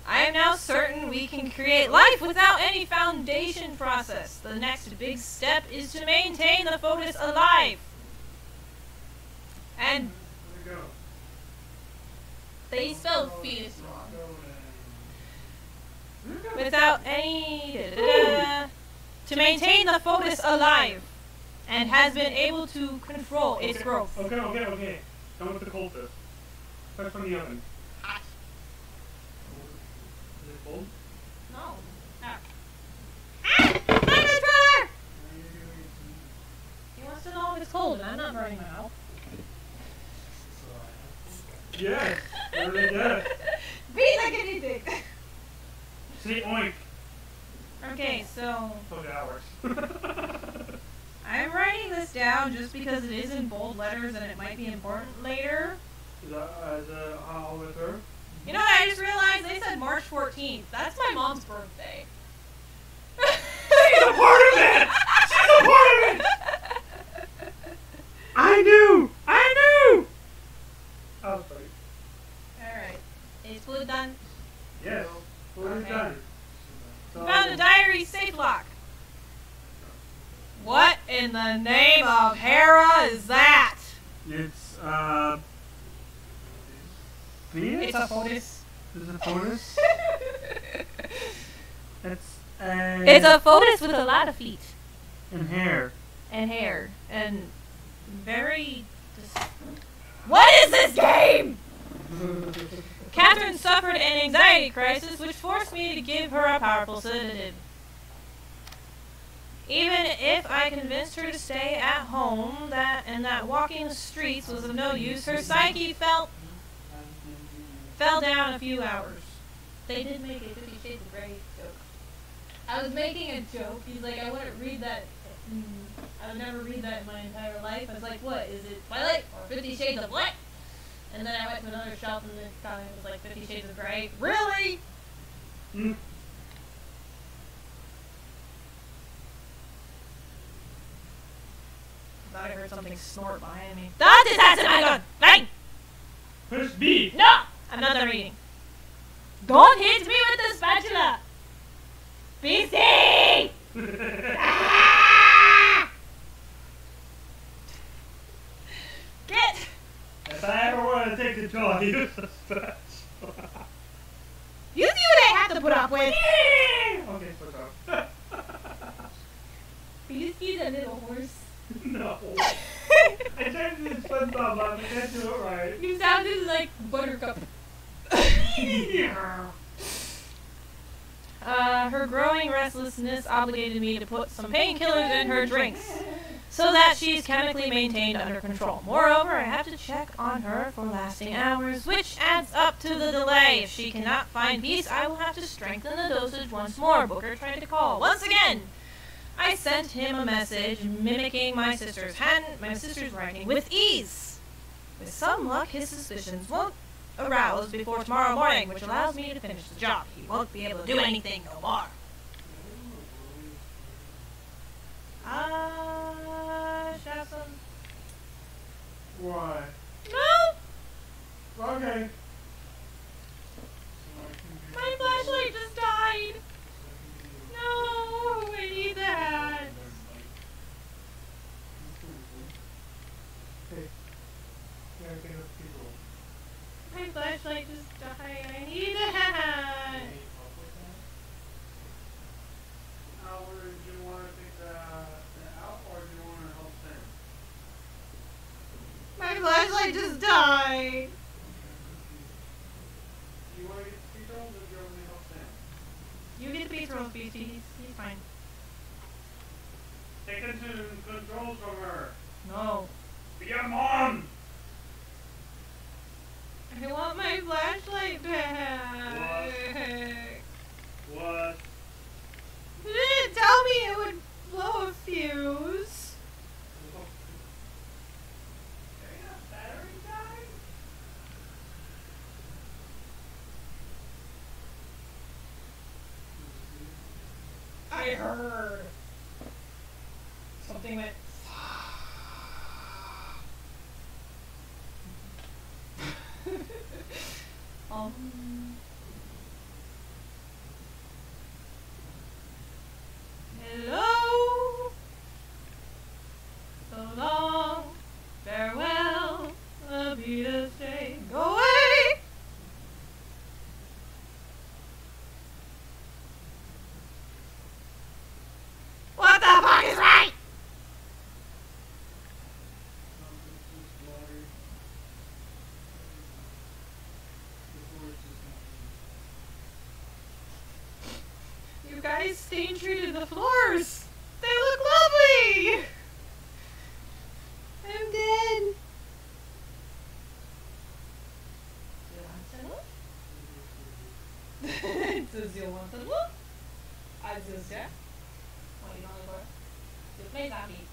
[SPEAKER 1] I am now certain we can create life without any foundation process. The next big step is to maintain the fetus alive. And they spelled fetus wrong. Without any... to maintain the fetus alive. And has been able to control its growth.
[SPEAKER 2] Okay. Don't with the cold stuff. Fresh from the oven. Is it cold?
[SPEAKER 1] No. Ah! Brother! He wants to know if it's cold, and I'm not burning my mouth.
[SPEAKER 2] Yes. Really yes.
[SPEAKER 1] Be like anything.
[SPEAKER 2] Say oink.
[SPEAKER 1] Okay, so...
[SPEAKER 2] So hours.
[SPEAKER 1] I'm writing this down just because it is in bold letters and it might be important later.
[SPEAKER 2] Is that how with her?
[SPEAKER 1] You know what, I just realized they said March 14th. That's my mom's birthday.
[SPEAKER 2] She's a part of it! She's a part of it! I knew! Oh, sorry.
[SPEAKER 1] Alright. Is food done?
[SPEAKER 2] Yes. Food is done. So,
[SPEAKER 1] Found a diary safe lock. What in the name of Hera is that?
[SPEAKER 2] It's, fetus?
[SPEAKER 1] It's a fetus.
[SPEAKER 2] Is it a fetus?
[SPEAKER 1] It's a fetus with a lot of feet.
[SPEAKER 2] And hair.
[SPEAKER 1] And very... What is this game? Catherine suffered an anxiety crisis which forced me to give her a powerful sedative. Even if I convinced her to stay at home that walking the streets was of no use, her psyche fell down a few hours. They did make a 50 Shades of Grey joke. I was making a joke. He's like, I wouldn't read that. I would never read that in my entire life. I was like, what? Is it Twilight or 50 Shades of what? And then I went to another shelf and it was like 50 Shades of Grey. Really?
[SPEAKER 2] Hmm.
[SPEAKER 1] I thought I heard something snort behind me. That is that's in my gun! Bang!
[SPEAKER 2] Push B.
[SPEAKER 1] No! I'm not done reading. Don't hit me with the spatula! BC! Ah! Get!
[SPEAKER 2] If I ever want to take control, I use a spatula.
[SPEAKER 1] You see what I have to put up with?
[SPEAKER 2] Okay, switch off.
[SPEAKER 1] BC's a little horse.
[SPEAKER 2] No. I tried to do this fun stuff, but I can't do it right.
[SPEAKER 1] You sounded like Buttercup. Her growing restlessness obligated me to put some painkillers in her drinks so that she's chemically maintained under control. Moreover, I have to check on her for lasting hours, which adds up to the delay. If she cannot find peace, I will have to strengthen the dosage once more. Booker tried to call. Once again, I sent him a message mimicking my sister's writing with ease. With some luck, his suspicions won't arouse before tomorrow morning, which allows me to finish the job. He won't be able to do anything no more. Shasson.
[SPEAKER 2] Why?
[SPEAKER 1] No!
[SPEAKER 2] Okay.
[SPEAKER 1] My flashlight just died! No! I need that!
[SPEAKER 2] Hey. Yeah, I think that's people.
[SPEAKER 1] My flashlight just died. I need that!
[SPEAKER 2] Do you want to take that out, or do you want to help Sam?
[SPEAKER 1] My flashlight just died!
[SPEAKER 2] Do you want to get the speed rolls, or do you want me to help Sam?
[SPEAKER 1] You get the pizza rolls, BT. He's fine.
[SPEAKER 2] Take the controls from her.
[SPEAKER 1] No.
[SPEAKER 2] Be a mom!
[SPEAKER 1] I want my flashlight back.
[SPEAKER 2] What?
[SPEAKER 1] You didn't tell me it would blow a fuse.
[SPEAKER 2] Battery died?
[SPEAKER 1] I heard. Something went. Hello. So long. Farewell. A Peter's day. Go away. What the fuck is right? You guys stain treated the floors. They look lovely. I'm dead. Does you want to look? I just yeah. What you want to go? Just make that meat.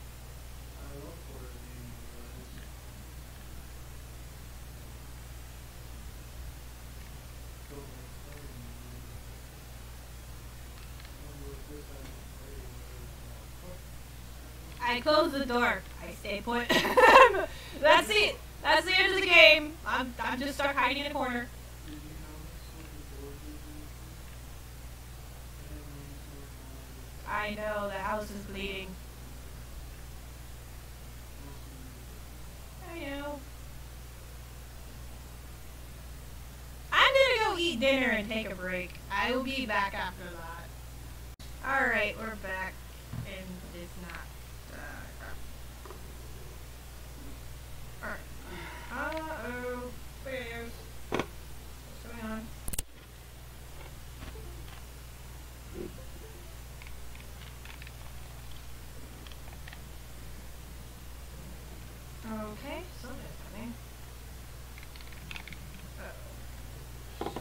[SPEAKER 1] I close the door. I stay put. That's it. That's the end of the game. I'm just stuck hiding in a corner. I know, the house is bleeding. I know. I'm gonna go eat dinner and take a break. I will be back after that. Alright, we're back. And it's not. Alright. Uh-oh. Where's... What's going on? Okay, something's happening. Uh-oh.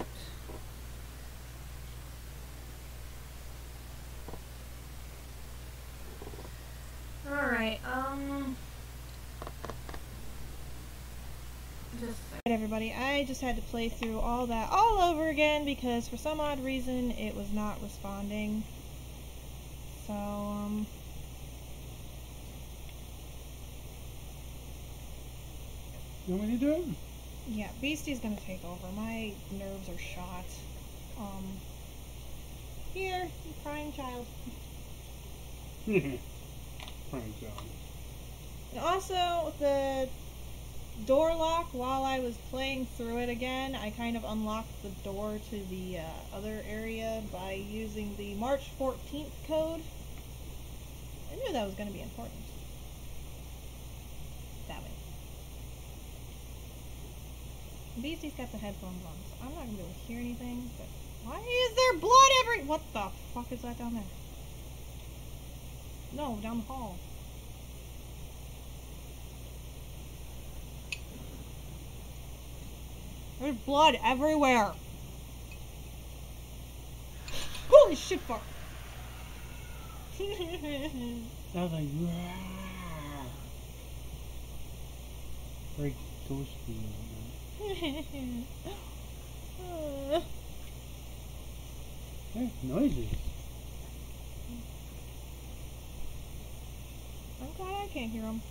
[SPEAKER 1] Anyway, I just had to play through all that all over again because for some odd reason it was not responding. So,
[SPEAKER 2] You want me to do it?
[SPEAKER 1] yeah, Beastie's gonna take over. My nerves are shot. Here, you crying child.
[SPEAKER 2] Fine, John.
[SPEAKER 1] And also, the door lock, while I was playing through it again, I kind of unlocked the door to the other area by using the March 14th code. I knew that was going to be important. That way. Beastie's got the headphones on, so I'm not going to be able to hear anything, but why is there blood every— what the fuck is that down there? No, down the hall. There's blood everywhere. Holy shit, fuck.
[SPEAKER 2] I was like, very ghostly. There's noises.
[SPEAKER 1] I'm glad I can't hear them.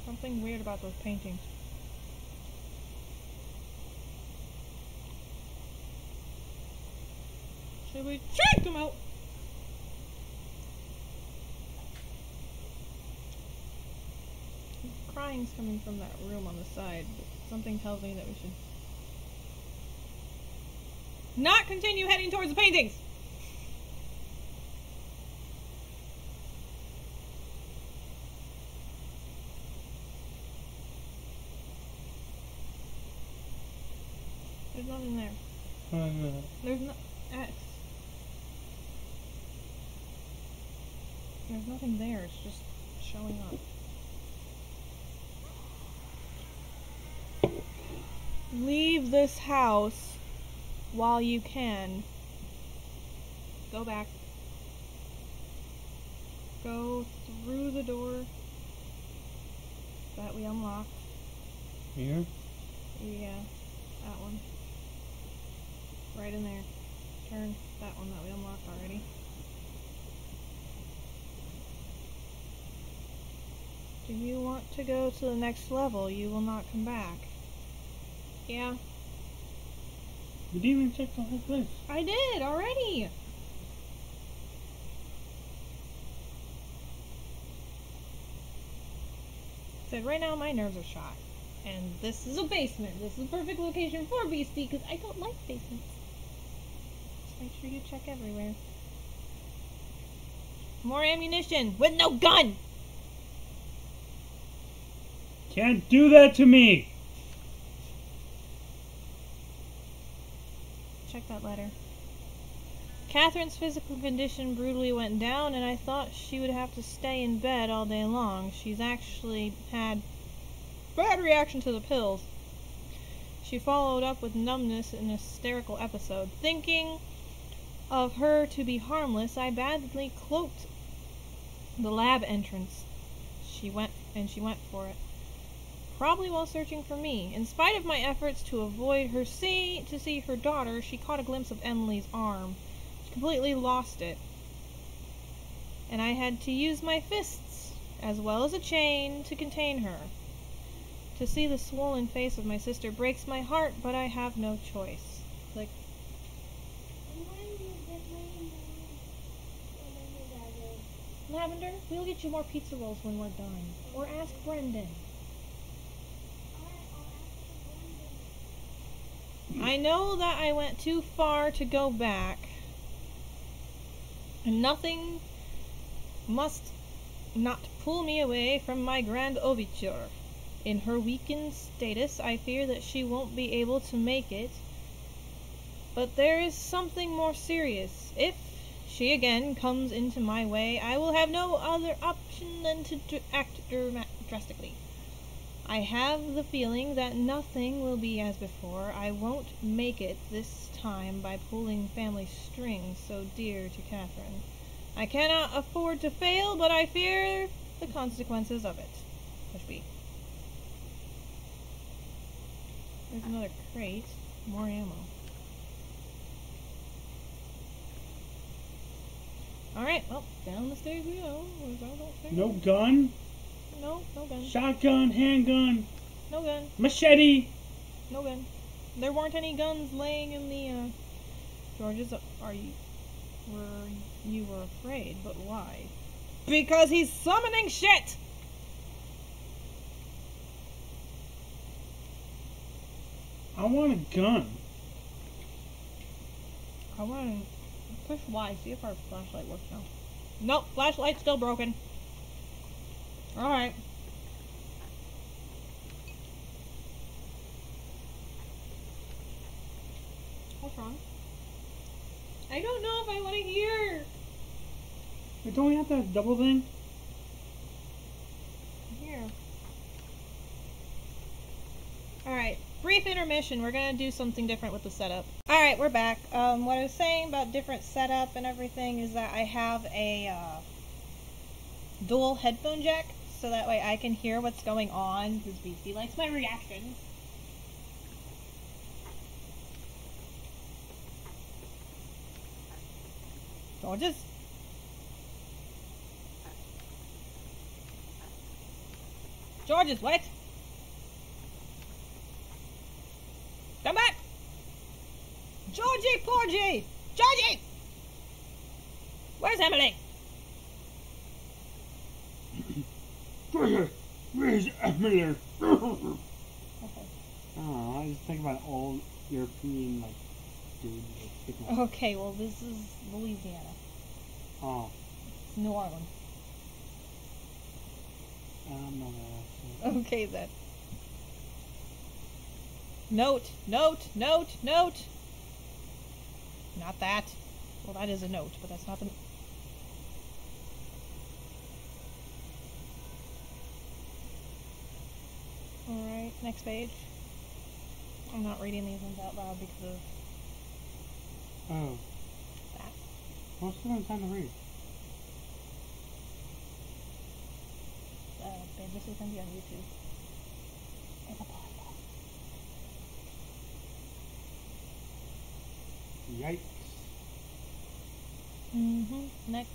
[SPEAKER 1] Something weird about those paintings. Should we check them out? Crying's coming from that room on the side, but something tells me that we should not continue heading towards the paintings. There's nothing there. There's no— there's nothing there, it's just showing up. Leave this house while you can. Go back. Go through the door that we unlocked.
[SPEAKER 2] Here?
[SPEAKER 1] Yeah, that one. Right in there. Turn that one that we unlocked already. Do you want to go to the next level? You will not come back. Yeah.
[SPEAKER 2] You didn't even check the whole place.
[SPEAKER 1] I did already. Said right now my nerves are shot. And this is a basement. This is a perfect location for Beastie because I don't like basements. Just make sure you check everywhere. More ammunition with no gun!
[SPEAKER 2] Can't do that to me!
[SPEAKER 1] Check that letter. Catherine's physical condition brutally went down, and I thought she would have to stay in bed all day long. She's actually had bad reaction to the pills. She followed up with numbness in a hysterical episode. Thinking of her to be harmless, I badly cloaked the lab entrance. She went for it. Probably while searching for me. In spite of my efforts to avoid her see her daughter, she caught a glimpse of Emily's arm. She completely lost it. And I had to use my fists, as well as a chain, to contain her. To see the swollen face of my sister breaks my heart, but I have no choice. Like, Lavender, we'll get you more pizza rolls when we're done. Or ask Brendan. I know that I went too far to go back, and nothing must not pull me away from my grand overture. In her weakened status, I fear that she won't be able to make it, but there is something more serious. If she again comes into my way, I will have no other option than to act drastically. I have the feeling that nothing will be as before. I won't make it this time by pulling family strings so dear to Catherine. I cannot afford to fail, but I fear the consequences of it. Push B. There's another crate. More ammo. Alright, well, down the stairs we go.
[SPEAKER 2] No gun?
[SPEAKER 1] No, no gun.
[SPEAKER 2] Shotgun, handgun,
[SPEAKER 1] No gun.
[SPEAKER 2] machete.
[SPEAKER 1] No gun. There weren't any guns laying in the, George's, you were afraid, but why? Because he's summoning shit!
[SPEAKER 2] I want a gun.
[SPEAKER 1] I want to push Y, see if our flashlight works now. Nope, flashlight's still broken. Alright. What's wrong? I don't know if I want to hear.
[SPEAKER 2] Wait, don't we have that double thing?
[SPEAKER 1] Here. Alright, brief intermission. We're gonna do something different with the setup. Alright, we're back. What I was saying about different setup and everything is that I have a dual headphone jack, so that way I can hear what's going on, because BC likes my reactions. Gorgeous. George's what? Come back! Georgie Porgy! Georgie! Where's Emily?
[SPEAKER 2] Where's Emily?
[SPEAKER 1] Okay.
[SPEAKER 2] I just think about old European, like, dude. Like,
[SPEAKER 1] Okay, well this is Louisiana.
[SPEAKER 2] oh.
[SPEAKER 1] It's New Orleans.
[SPEAKER 2] I don't know that accent.
[SPEAKER 1] Okay then. Note, note, note, note! Not that. Well, that is a note, but that's not the... Alright, next page. I'm not reading these ones out loud because of
[SPEAKER 2] Oh.
[SPEAKER 1] that.
[SPEAKER 2] What's the one time to read?
[SPEAKER 1] Babe, this is gonna be on YouTube. It's a podcast.
[SPEAKER 2] Yikes.
[SPEAKER 1] Next.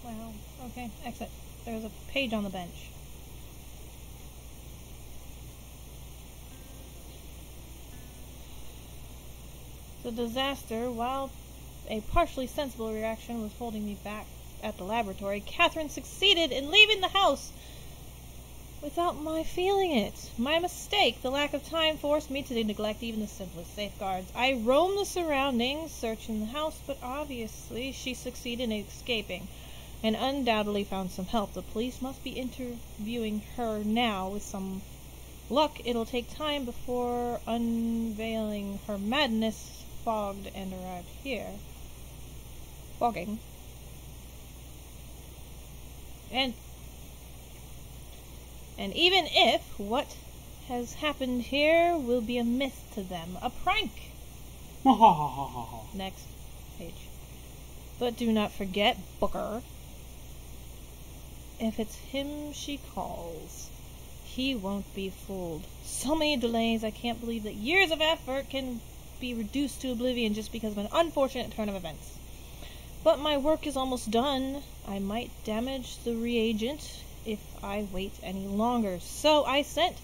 [SPEAKER 1] Wow. Okay, exit. There's a page on the bench. The disaster, while a partially sensible reaction was holding me back at the laboratory, Catherine succeeded in leaving the house without my feeling it. My mistake, the lack of time, forced me to neglect even the simplest safeguards. I roamed the surroundings, searching the house, but obviously she succeeded in escaping, and undoubtedly found some help. The police must be interviewing her now. With some luck, it'll take time before unveiling her madness fogged and arrived here. Fogging. And even if what has happened here will be a myth to them, a prank. Next page. But do not forget, Booker. If it's him she calls, he won't be fooled. So many delays, I can't believe that years of effort can be reduced to oblivion just because of an unfortunate turn of events. But my work is almost done. I might damage the reagent if I wait any longer. So I sent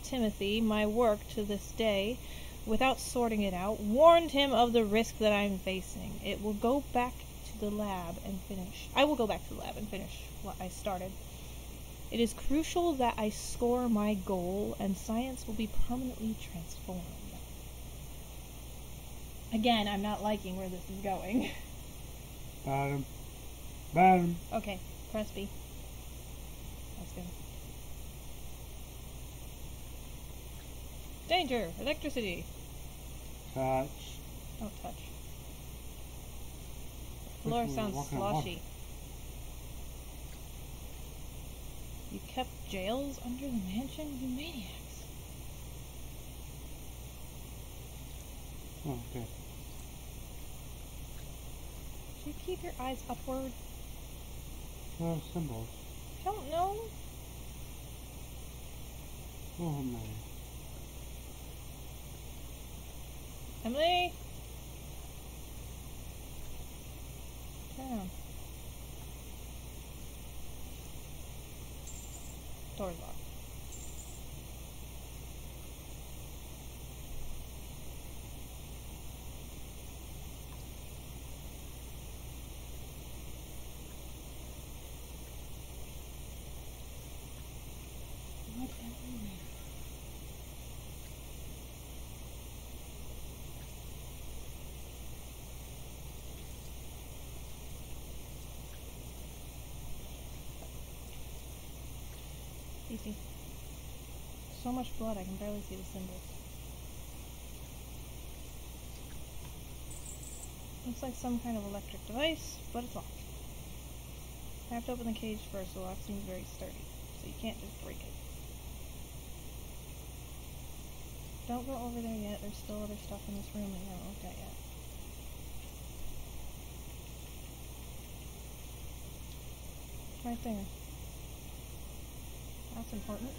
[SPEAKER 1] Timothy my work to this day without sorting it out, warned him of the risk that I'm facing. I will go back to the lab and finish what I started. It is crucial that I score my goal, and science will be permanently transformed. Again, I'm not liking where this is going.
[SPEAKER 2] Bottom.
[SPEAKER 1] Okay, press B. That's good. Danger! Electricity!
[SPEAKER 2] Touch.
[SPEAKER 1] Don't touch. The floor sounds sloshy. You kept jails under the mansion? You maniacs.
[SPEAKER 2] Oh, okay.
[SPEAKER 1] Do you keep your eyes upward?
[SPEAKER 2] What are symbols?
[SPEAKER 1] I don't know.
[SPEAKER 2] Oh my.
[SPEAKER 1] Emily? Down. Door's locked. What everywhere? Easy. So much blood I can barely see the symbols. Looks like some kind of electric device, but it's locked. I have to open the cage first, the lock seems very sturdy, so you can't just break it. Don't go over there yet, there's still other stuff in this room that you haven't looked at yet. Right there. That's important.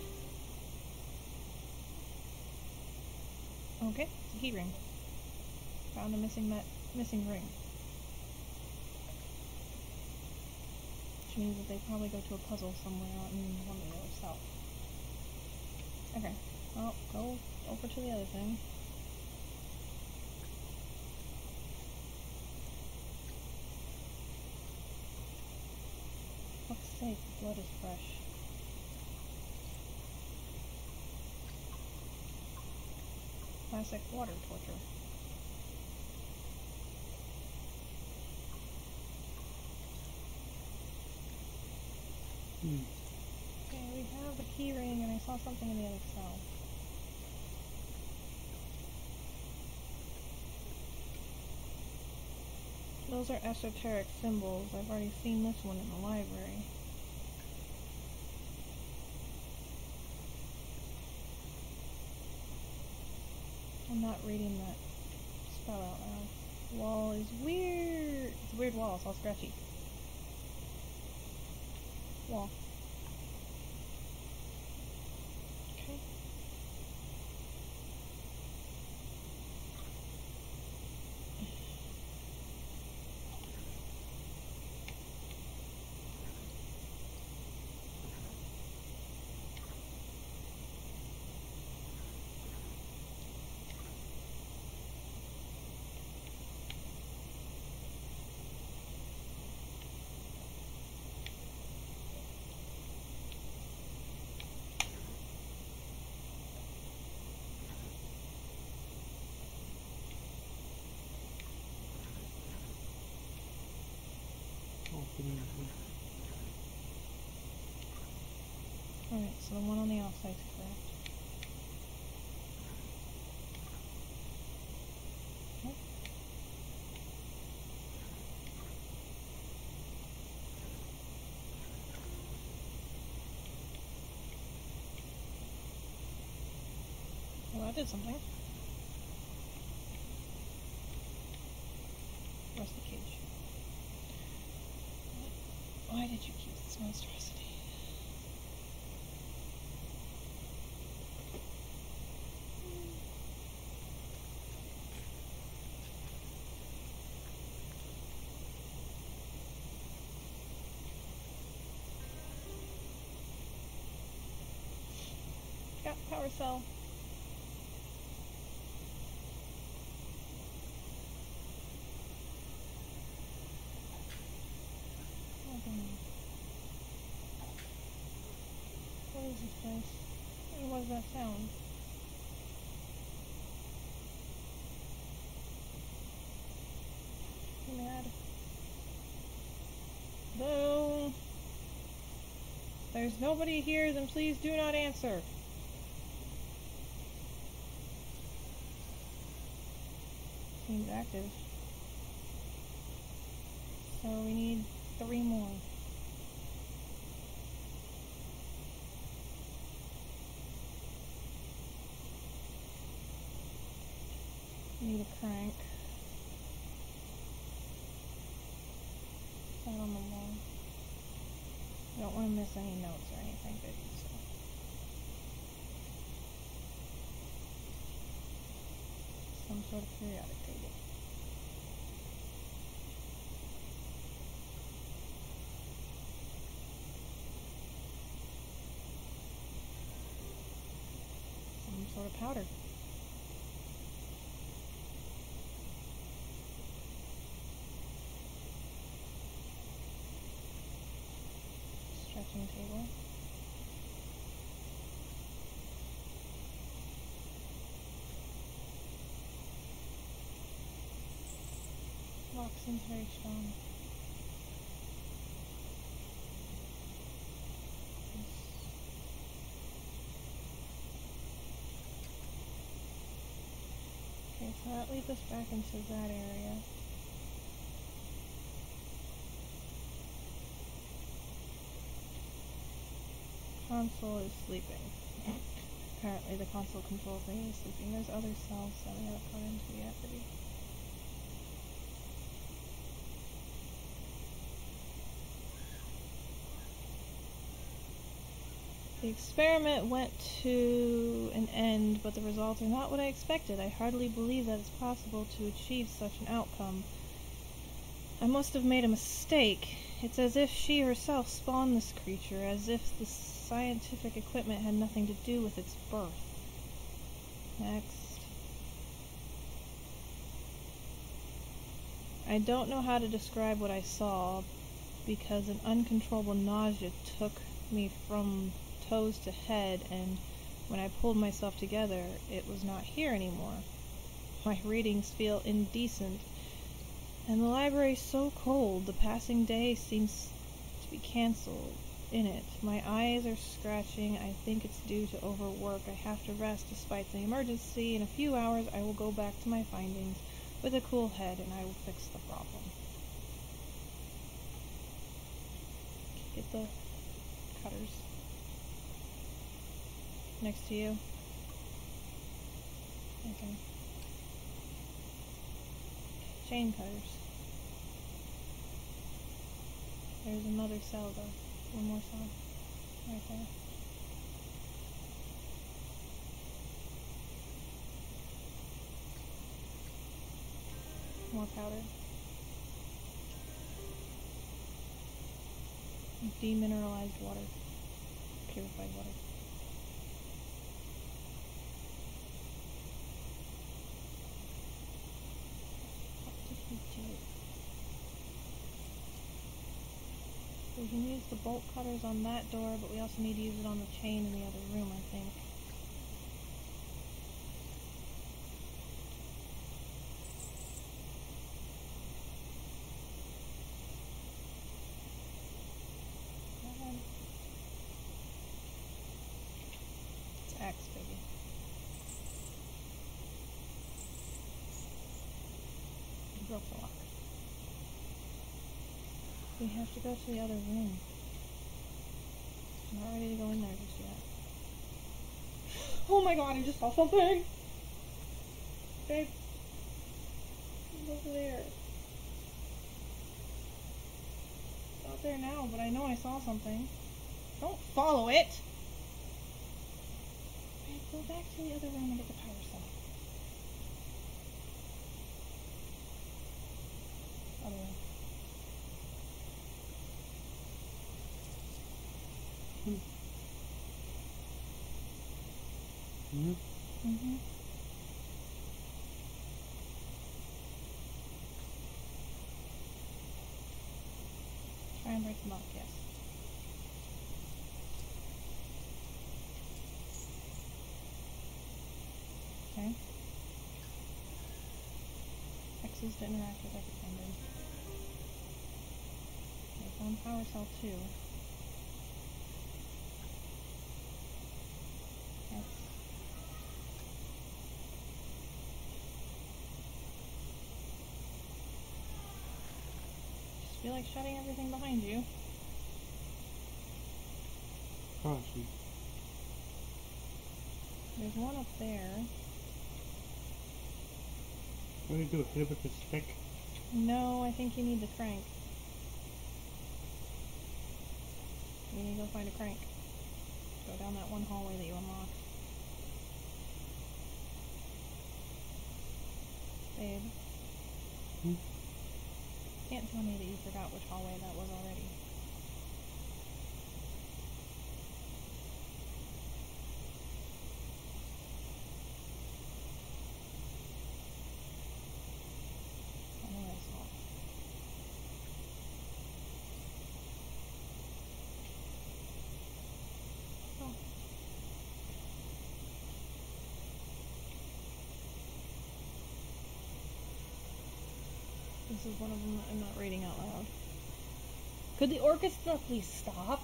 [SPEAKER 1] Okay, it's a key ring. Found a missing ring. Which means that they probably go to a puzzle somewhere out in one of the other south. Okay, well, go over to the other thing. Fuck's sake, the blood is fresh. Classic water torture. Okay, we have the key ring and I saw something in the other cell. Those are esoteric symbols. I've already seen this one in the library. I'm not reading that spell out loud. Wall is weird. It's a weird wall. It's all scratchy. Wall. Okay. Alright, so the one on the outside is correct. Okay. Well, that did something. Where's the cage? Why did you keep this monstrosity? Got power cell. What is this place? And what does that sound? You mad? Hello? There's nobody here, then please do not answer. Seems active. So we need 3 more. Need a crank. that on the wall. I don't want to miss any notes or anything big, so. Some sort of periodic table. Some sort of powder. Stretching table. Lock seems very strong. Okay, so that leads us back into that area. Console is sleeping. Apparently the console control thing is sleeping. There's other cells that we haven't got into yet, but the experiment went to an end, but the results are not what I expected. I hardly believe that it's possible to achieve such an outcome. I must have made a mistake. It's as if she herself spawned this creature, as if the scientific equipment had nothing to do with its birth. Next. I don't know how to describe what I saw, because an uncontrollable nausea took me from toes to head, and when I pulled myself together, it was not here anymore. My readings feel indecent, and the library's so cold, the passing day seems to be cancelled in it. My eyes are scratching. I think it's due to overwork. I have to rest despite the emergency. In a few hours, I will go back to my findings with a cool head, and I will fix the problem. Get the cutters. Next to you. Okay. Chain cutters. There's another cell though. One more cell. Right there. More powder. Demineralized water. Purified water. We can use the bolt cutters on that door, but we also need to use it on the chain in the other room, I think. It's X, baby. You broke the lock. We have to go to the other room. I'm not ready to go in there just yet. Oh my god, I just saw something! Babe. It's over there. It's out there now, but I know I saw something. Don't follow it! Babe, go back to the other room and get the power cell. Other room. Mm-hmm. Try and break them up, yes. Okay. X's to interact with everything. There's one power cell too. X. Just feel like shutting everything behind you.
[SPEAKER 2] Oh, shoot.
[SPEAKER 1] There's one up there.
[SPEAKER 2] What do you do? Hit it with the stick?
[SPEAKER 1] No, I think you need the crank. You need to go find a crank. Go down that one hallway that you unlocked. Babe. Can't tell me that you forgot which hallway that was already. I know I saw it. Oh. This is one of them that I'm not reading out loud. Could the orchestra please stop?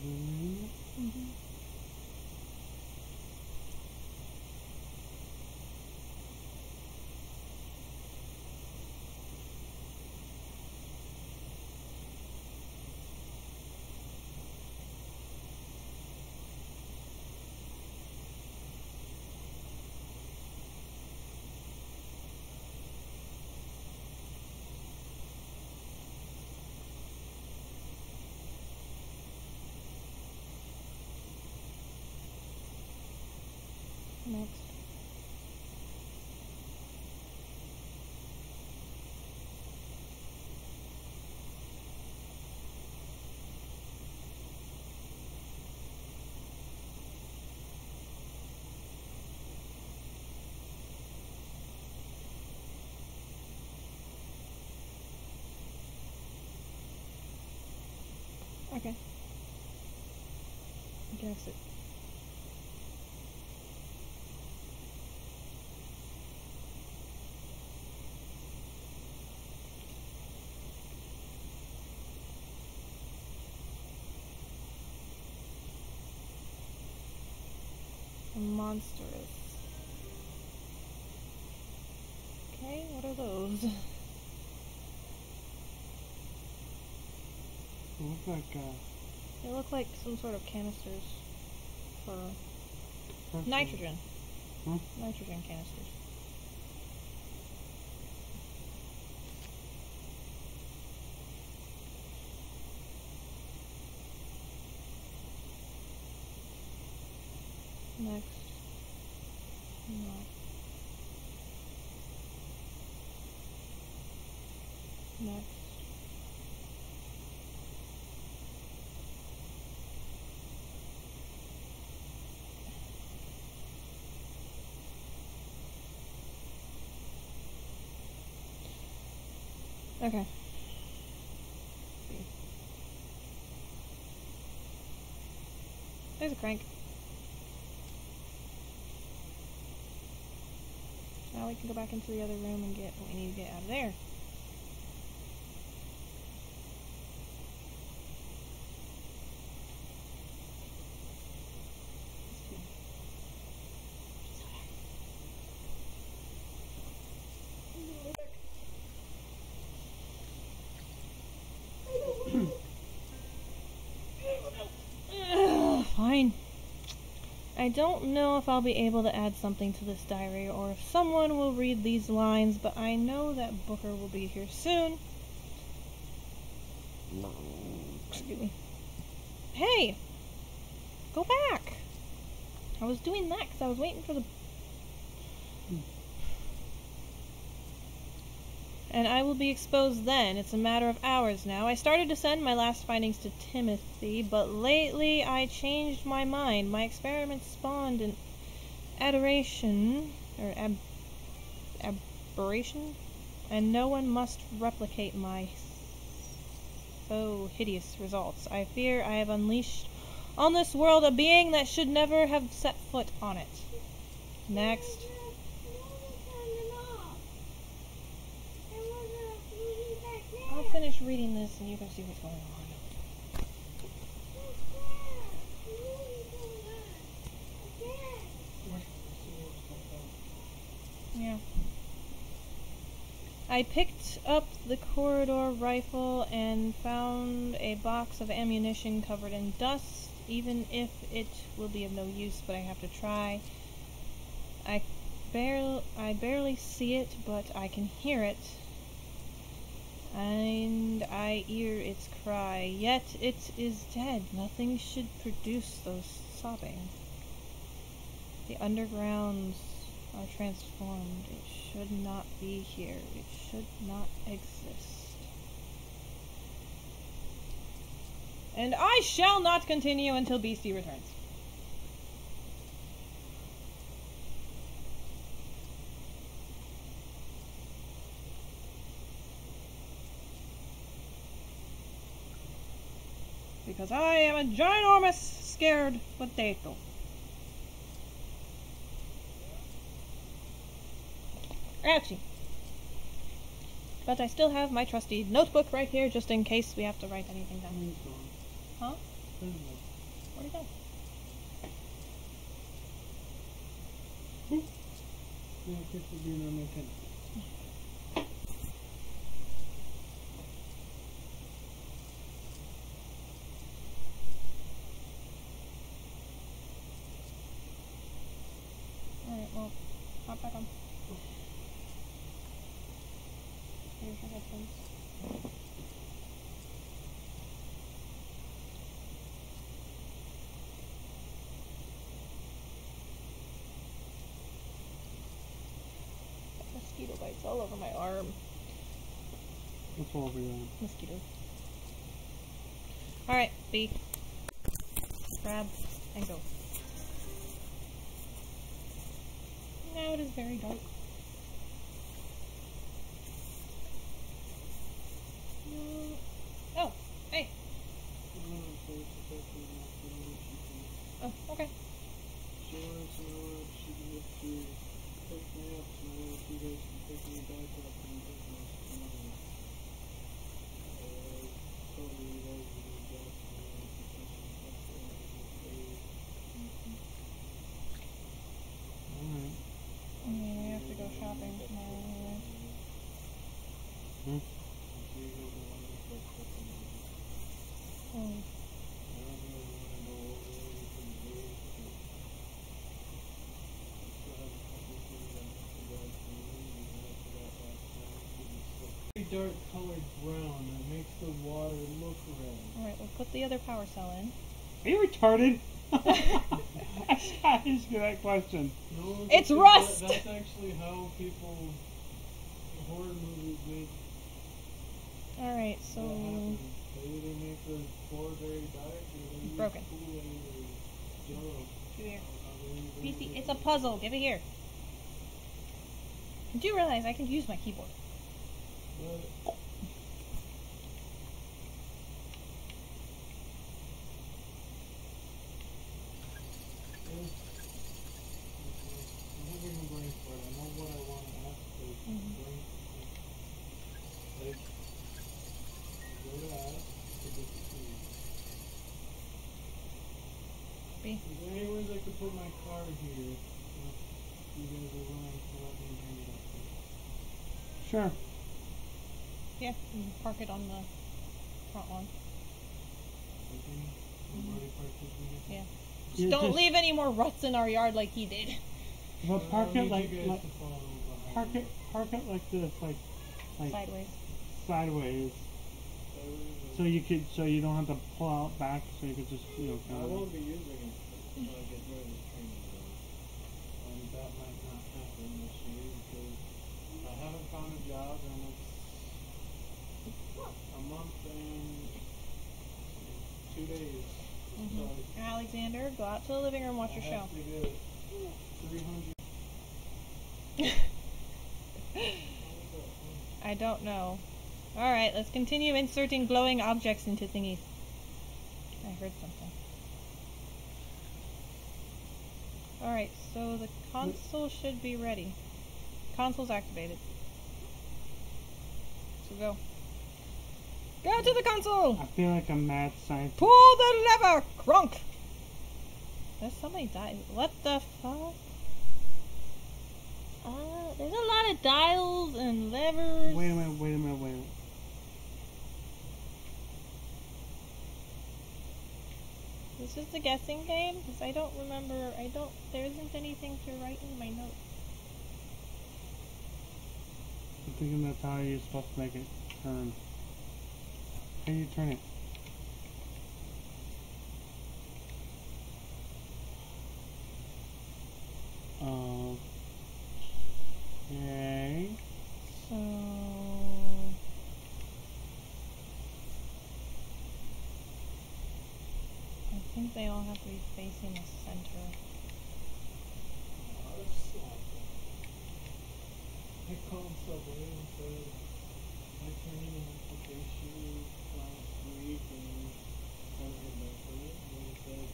[SPEAKER 1] Mm-hmm. Next. Okay. You can exit. Monstrous. Okay, what are those? They look like some sort of canisters for nitrogen. Nitrogen canisters. Next. No. Next. Okay. There's a crank. Now we can go back into the other room and get what we need to get out of there. Fine. I don't know if I'll be able to add something to this diary or if someone will read these lines, but I know that Booker will be here soon. Excuse me. Hey! Go back! I was doing that because I was waiting for the... And I will be exposed then. It's a matter of hours now. I started to send my last findings to Timothy, but lately I changed my mind. My experiments spawned an adoration, or aberration, and no one must replicate my so hideous results. I fear I have unleashed on this world a being that should never have set foot on it. Next. I'll finish reading this and you can see what's going on. Yeah. I picked up the corridor rifle and found a box of ammunition covered in dust, even if it will be of no use, but I have to try. I I barely see it, but I can hear it. And I hear its cry, yet it is dead. Nothing should produce those sobbing. The undergrounds are transformed. It should not be here. It should not exist. And I shall not continue until Beastie returns. Because I am a ginormous scared potato. Ouchie. But I still have my trusty notebook right here just in case we have to write anything down. Huh? Where'd he go?
[SPEAKER 2] Yeah, I guess we're doing on my tent.
[SPEAKER 1] Alright, well, hop back on. Here's your headphones. Mosquito bites all over my arm.
[SPEAKER 2] What's all over your arm?
[SPEAKER 1] Mosquito. Alright, B. Grab and go. Now it is very dark. Oh, hey. Oh, okay.
[SPEAKER 2] She wants to know if she can get to pick me up tonight, if you guys can pick me back up and take me tomorrow. Told me you guys would be back tonight because she's back there on the day. Alright.
[SPEAKER 1] I mean, we have to go shopping tomorrow anyway.
[SPEAKER 2] Hmm?
[SPEAKER 1] Oh.
[SPEAKER 2] Dark colored brown that makes the water look red.
[SPEAKER 1] Alright, we'll put the other power cell in.
[SPEAKER 2] Are you retarded? I asked you that question. No,
[SPEAKER 1] it's rust!
[SPEAKER 2] That's actually how people, horror movies make.
[SPEAKER 1] Alright, so...
[SPEAKER 2] They either make the floor very dark or they use
[SPEAKER 1] broken.
[SPEAKER 2] Kool-Aid or Jello.
[SPEAKER 1] Give it here. PC, it's a puzzle. Give it here. Did you realize I can use my keyboard?
[SPEAKER 2] But
[SPEAKER 1] B.
[SPEAKER 2] Is there any ways I could put my car here if you guys are willing to let me hang it up here? Sure.
[SPEAKER 1] Yeah, you can park it on the front lawn. Yeah. Just don't leave any more ruts in our yard like he did.
[SPEAKER 2] Well, park it like park it like this, like
[SPEAKER 1] sideways.
[SPEAKER 2] Sideways. So you don't have to pull out back, so you could just, you know, I won't be using it until I get rid of this training though. And that might not happen this year because I haven't found a job and it's a month and 2 days. So
[SPEAKER 1] Alexander, go out to the living room, watch your show.
[SPEAKER 2] I have to get 300.
[SPEAKER 1] I don't know. Alright, let's continue inserting glowing objects into thingies. I heard something. Alright, so the console should be ready. Console's activated. So go. Go to the console!
[SPEAKER 2] I feel like a mad scientist.
[SPEAKER 1] Pull the lever! Crunk! There's somebody died. What the fuck? There's a lot of dials and levers.
[SPEAKER 2] Wait a minute.
[SPEAKER 1] This is the guessing game? Because I don't remember, there isn't anything to write in my notes.
[SPEAKER 2] I'm thinking that's how you're supposed to make it turn. How do you turn it? Okay.
[SPEAKER 1] So I think they all have to be facing the center.
[SPEAKER 2] I called Subway and said I turned in an application last week and haven't heard back from it. And they said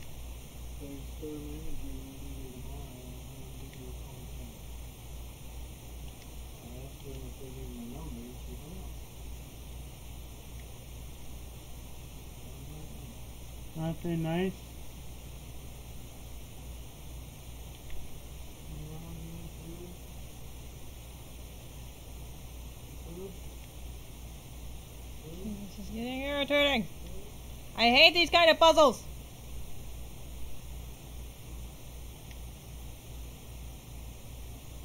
[SPEAKER 2] the store manager will be here tomorrow and he'll give you a call back. I asked them if they gave me a number and she hung up. Aren't they nice?
[SPEAKER 1] This is getting irritating. I hate these kind of puzzles.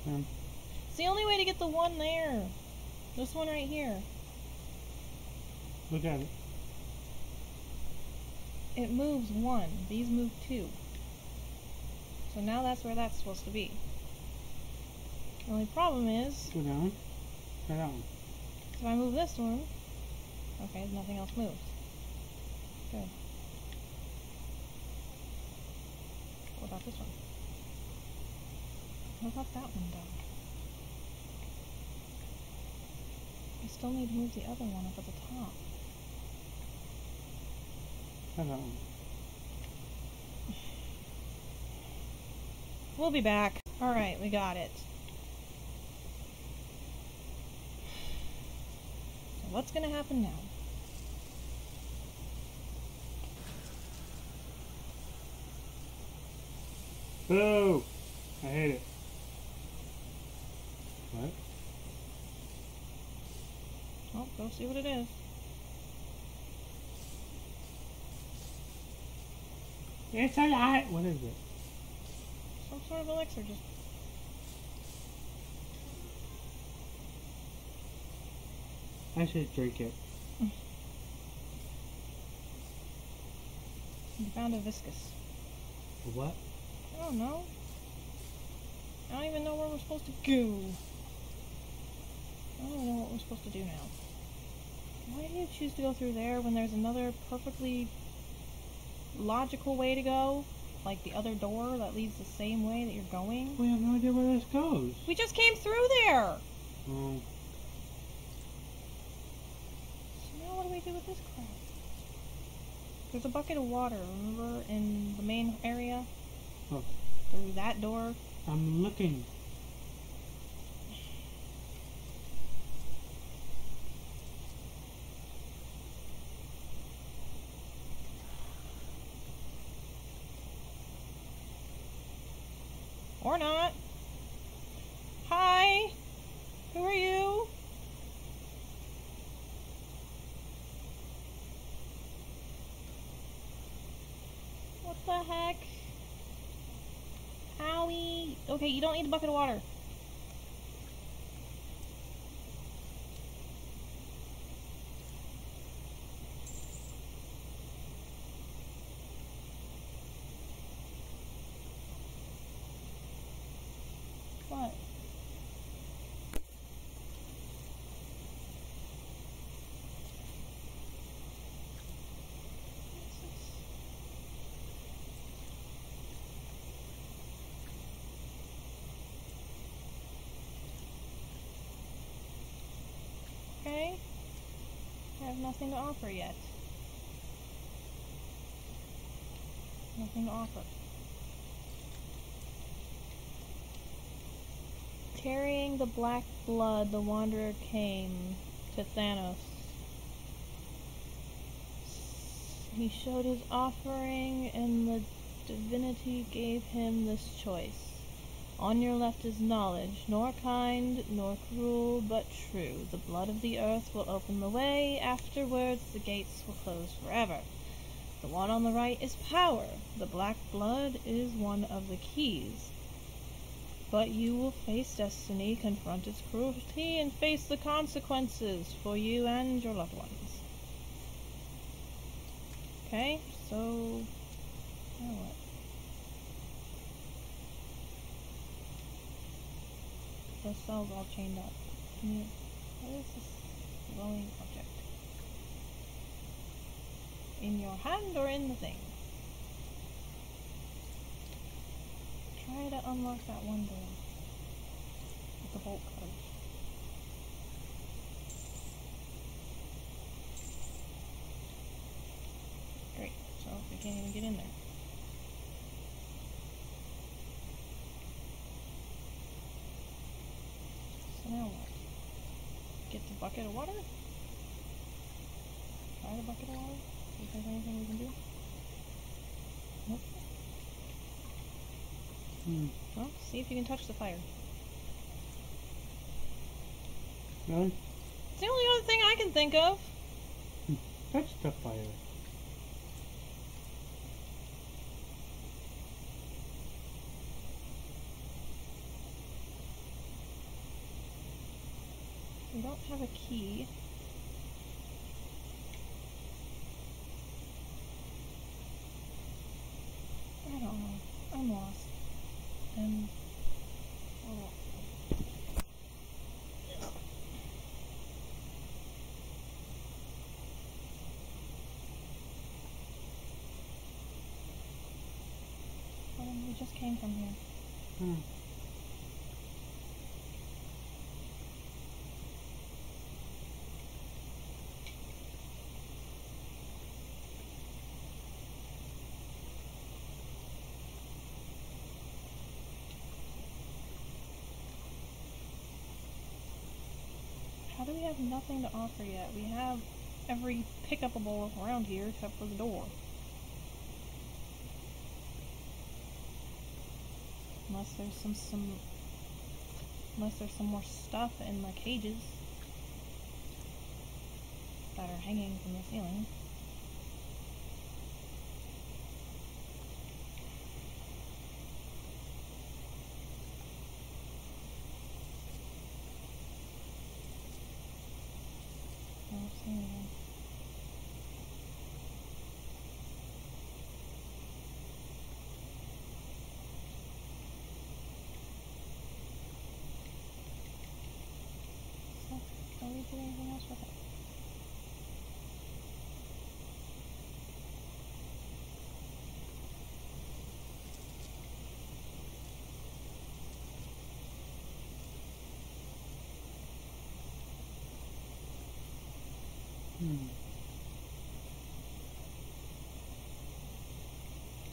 [SPEAKER 1] It's the only way to get the one there. This one right here.
[SPEAKER 2] Look at it.
[SPEAKER 1] It moves one. These move two. So now that's where that's supposed to be. The only problem is...
[SPEAKER 2] Go down. Try that one.
[SPEAKER 1] If I move this one... Okay, nothing else moves. Good. What about this one? What about that one, though? I still need to move the other one up at the top.
[SPEAKER 2] Try that one.
[SPEAKER 1] We'll be back. Alright, we got it. So what's gonna happen now?
[SPEAKER 2] Boo! I hate it. What?
[SPEAKER 1] Well, go see what it is.
[SPEAKER 2] It's a lot. What is it?
[SPEAKER 1] Some sort of elixir, just...
[SPEAKER 2] I should drink it.
[SPEAKER 1] You found a viscous.
[SPEAKER 2] What?
[SPEAKER 1] I don't know. I don't even know where we're supposed to go. I don't even know what we're supposed to do now. Why do you choose to go through there when there's another perfectly logical way to go? Like the other door that leads the same way that you're going?
[SPEAKER 2] We have no idea where this goes.
[SPEAKER 1] We just came through there!
[SPEAKER 2] Oh.
[SPEAKER 1] So now what do we do with this crap? There's a bucket of water, remember, in the main area?
[SPEAKER 2] Oh.
[SPEAKER 1] Through that door?
[SPEAKER 2] I'm looking.
[SPEAKER 1] Or not. Hi! Who are you? What the heck? Owie! Okay, you don't need a bucket of water. What? Okay. I have nothing to offer yet. Nothing to offer. Carrying the black blood, the wanderer came to Thanos. He showed his offering, and the divinity gave him this choice. On your left is knowledge, nor kind, nor cruel, but true. The blood of the earth will open the way. Afterwards, the gates will close forever. The one on the right is power. The black blood is one of the keys. But you will face destiny, confront its cruelty, and face the consequences for you and your loved ones. Okay, so now what? The cells all chained up. What is this glowing object? In your hand or in the thing? Try to unlock that one door with the bolt cutters. Great, so we can't even get in there. So now what? Get the bucket of water? Try the bucket of water? See if there's anything we can do? Nope. Well, see if you can touch the fire.
[SPEAKER 2] Really?
[SPEAKER 1] It's the only other thing I can think of.
[SPEAKER 2] Touch the fire.
[SPEAKER 1] We don't have a key. I don't know. I'm lost. We just came from here. How do we have nothing to offer yet? We have every pick-upable around here except for the door. Unless there's some more stuff in the cages that are hanging from the ceiling. I don't see anything. Don't we do anything else with it?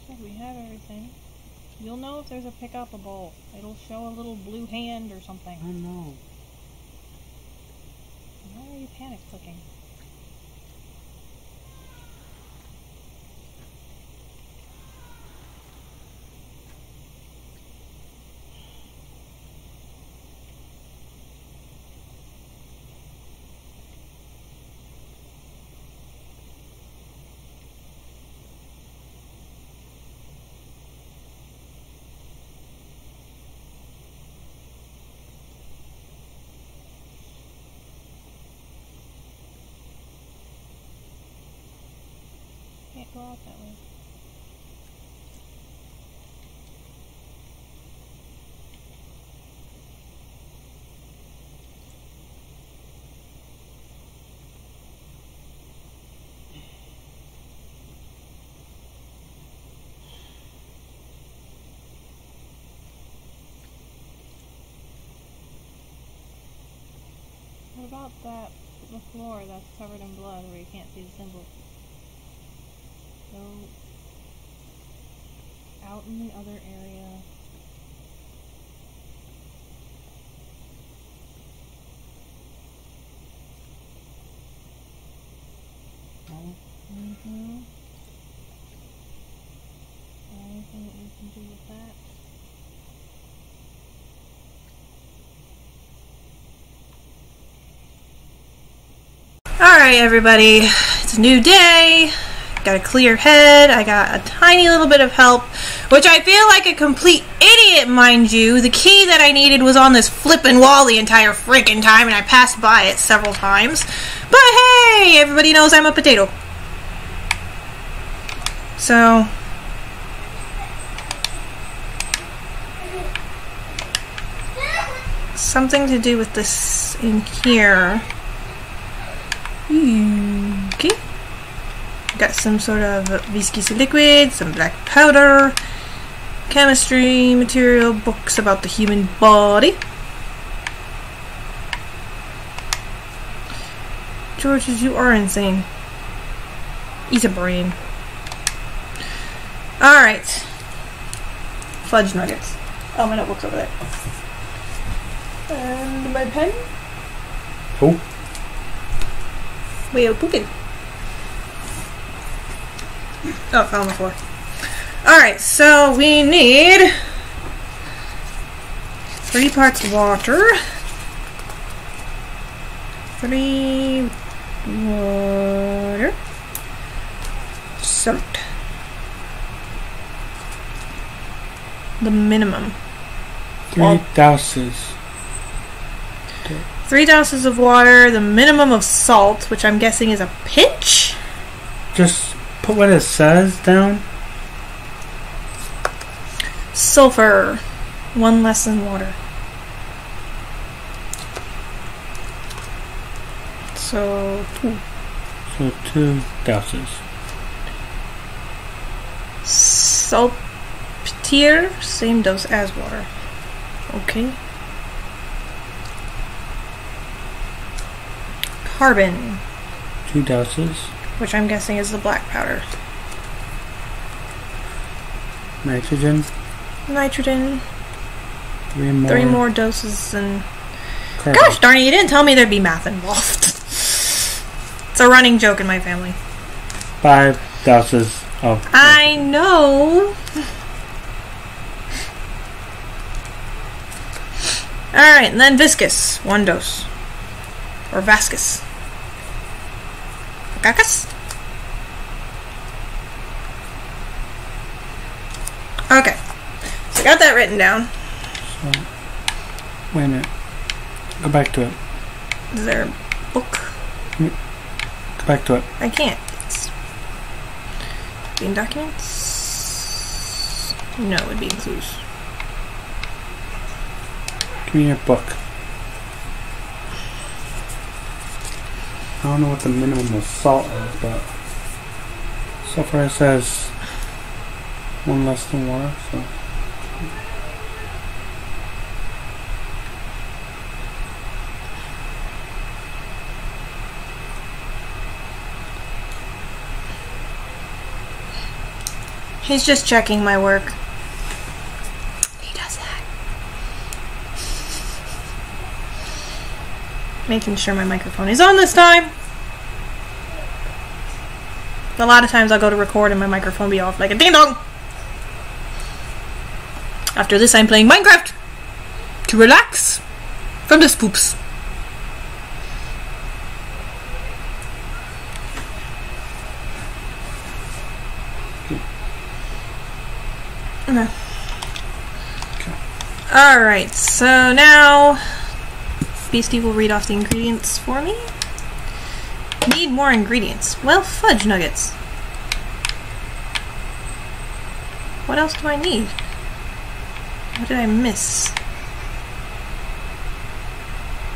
[SPEAKER 1] So we have everything. You'll know if there's a pick-upable. It'll show a little blue hand or something.
[SPEAKER 2] I know.
[SPEAKER 1] Why are you panic clicking? Can't go out that way. What about the floor that's covered in blood where you can't see the symbol? Go out in the other area. Anything that you can do with that?
[SPEAKER 3] Alright everybody, it's a new day, got a clear head, I got a tiny little bit of help, which I feel like a complete idiot see it, mind you. The key that I needed was on this flippin' wall the entire freaking time, and I passed by it several times. But hey, everybody knows I'm a potato. So... something to do with this in here. Okay. Got some sort of viscous liquid, some black powder, chemistry, material, books about the human body. George, you are insane. Eat a brain. Alright. Fudge nuggets. Oh, my notebook's over there. And my pen?
[SPEAKER 2] Oh.
[SPEAKER 3] Wait, cooking. Oh, it fell on the floor. Alright, so we need 3 parts water, 3 water, salt. The minimum.
[SPEAKER 2] 3 ounces.
[SPEAKER 3] 3 ounces of water, the minimum of salt, which I'm guessing is a pinch?
[SPEAKER 2] Just put what it says down.
[SPEAKER 3] Sulfur. 1 less than water. So 2.
[SPEAKER 2] So 2 ounces.
[SPEAKER 3] Saltpeter, same dose as water. Okay. Carbon.
[SPEAKER 2] 2 ounces.
[SPEAKER 3] Which I'm guessing is the black powder.
[SPEAKER 2] Nitrogen.
[SPEAKER 3] Nitrogen.
[SPEAKER 2] 3 more.
[SPEAKER 3] 3 more doses and...
[SPEAKER 2] Carbon.
[SPEAKER 3] Gosh darn it, you didn't tell me there'd be math involved. It's a running joke in my family.
[SPEAKER 2] 5 ounces of...
[SPEAKER 3] I know. Alright, and then viscous. 1 dose. Or vascous. Vakakis? Okay. So I got that written down.
[SPEAKER 2] So, wait a minute. Go back to it.
[SPEAKER 3] Is there a book?
[SPEAKER 2] Go back to it.
[SPEAKER 3] I can't. It's in documents? No, it would be in clues.
[SPEAKER 2] Give me your book. I don't know what the minimum of salt is, but so far it says 1 less than water, so
[SPEAKER 3] He's just checking my work. He does that. Making sure my microphone is on this time. A lot of times I'll go to record and my microphone be off like a ding dong. After this I'm playing Minecraft to relax from the spoops. No.
[SPEAKER 2] okay.
[SPEAKER 3] Alright, so now Beastie will read off the ingredients for me. Need more ingredients. Well, fudge nuggets. What else do I need? What did I miss?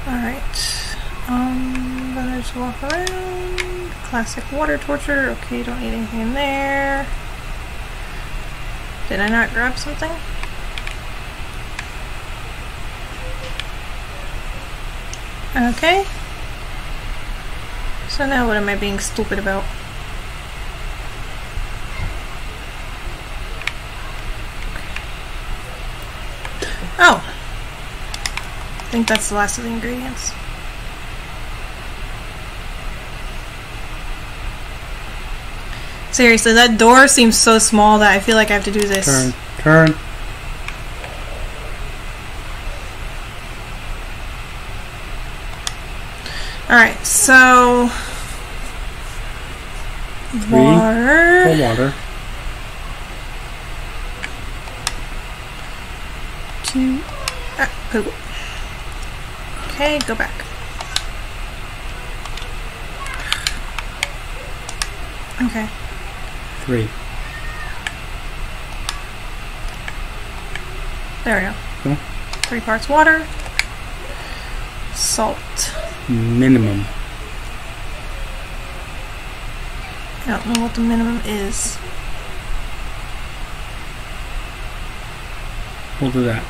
[SPEAKER 3] Alright. Then I just walk around. Classic water torture. Okay, don't need anything in there. Did I not grab something? Okay. So now what am I being stupid about? Oh! I think that's the last of the ingredients. Seriously, that door seems so small that I feel like I have to do this.
[SPEAKER 2] Turn.
[SPEAKER 3] Alright, so...
[SPEAKER 2] 3
[SPEAKER 3] water.
[SPEAKER 2] for water.
[SPEAKER 3] 2. Poo. Okay, go back. Okay.
[SPEAKER 2] 3.
[SPEAKER 3] There we go.
[SPEAKER 2] Cool.
[SPEAKER 3] 3 parts water. Salt.
[SPEAKER 2] Minimum.
[SPEAKER 3] I don't know what the minimum is.
[SPEAKER 2] We'll do that.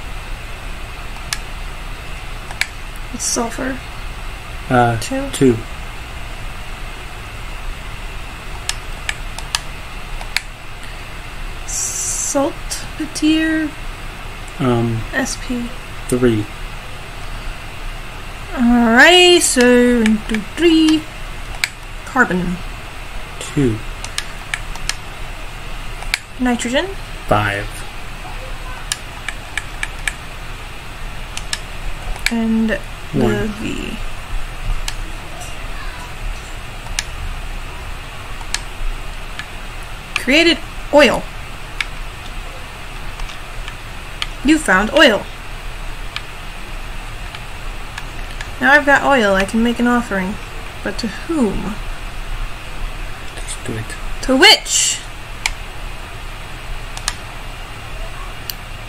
[SPEAKER 3] It's sulfur. 2.
[SPEAKER 2] 2.
[SPEAKER 3] Saltpeter. SP.
[SPEAKER 2] 3.
[SPEAKER 3] Alright, so 1, 2, 3. Carbon.
[SPEAKER 2] 2.
[SPEAKER 3] Nitrogen.
[SPEAKER 2] 5.
[SPEAKER 3] And the
[SPEAKER 2] 1.
[SPEAKER 3] V. Created oil. You found oil. Now I've got oil, I can make an offering. But to whom?
[SPEAKER 2] Just do it.
[SPEAKER 3] To which?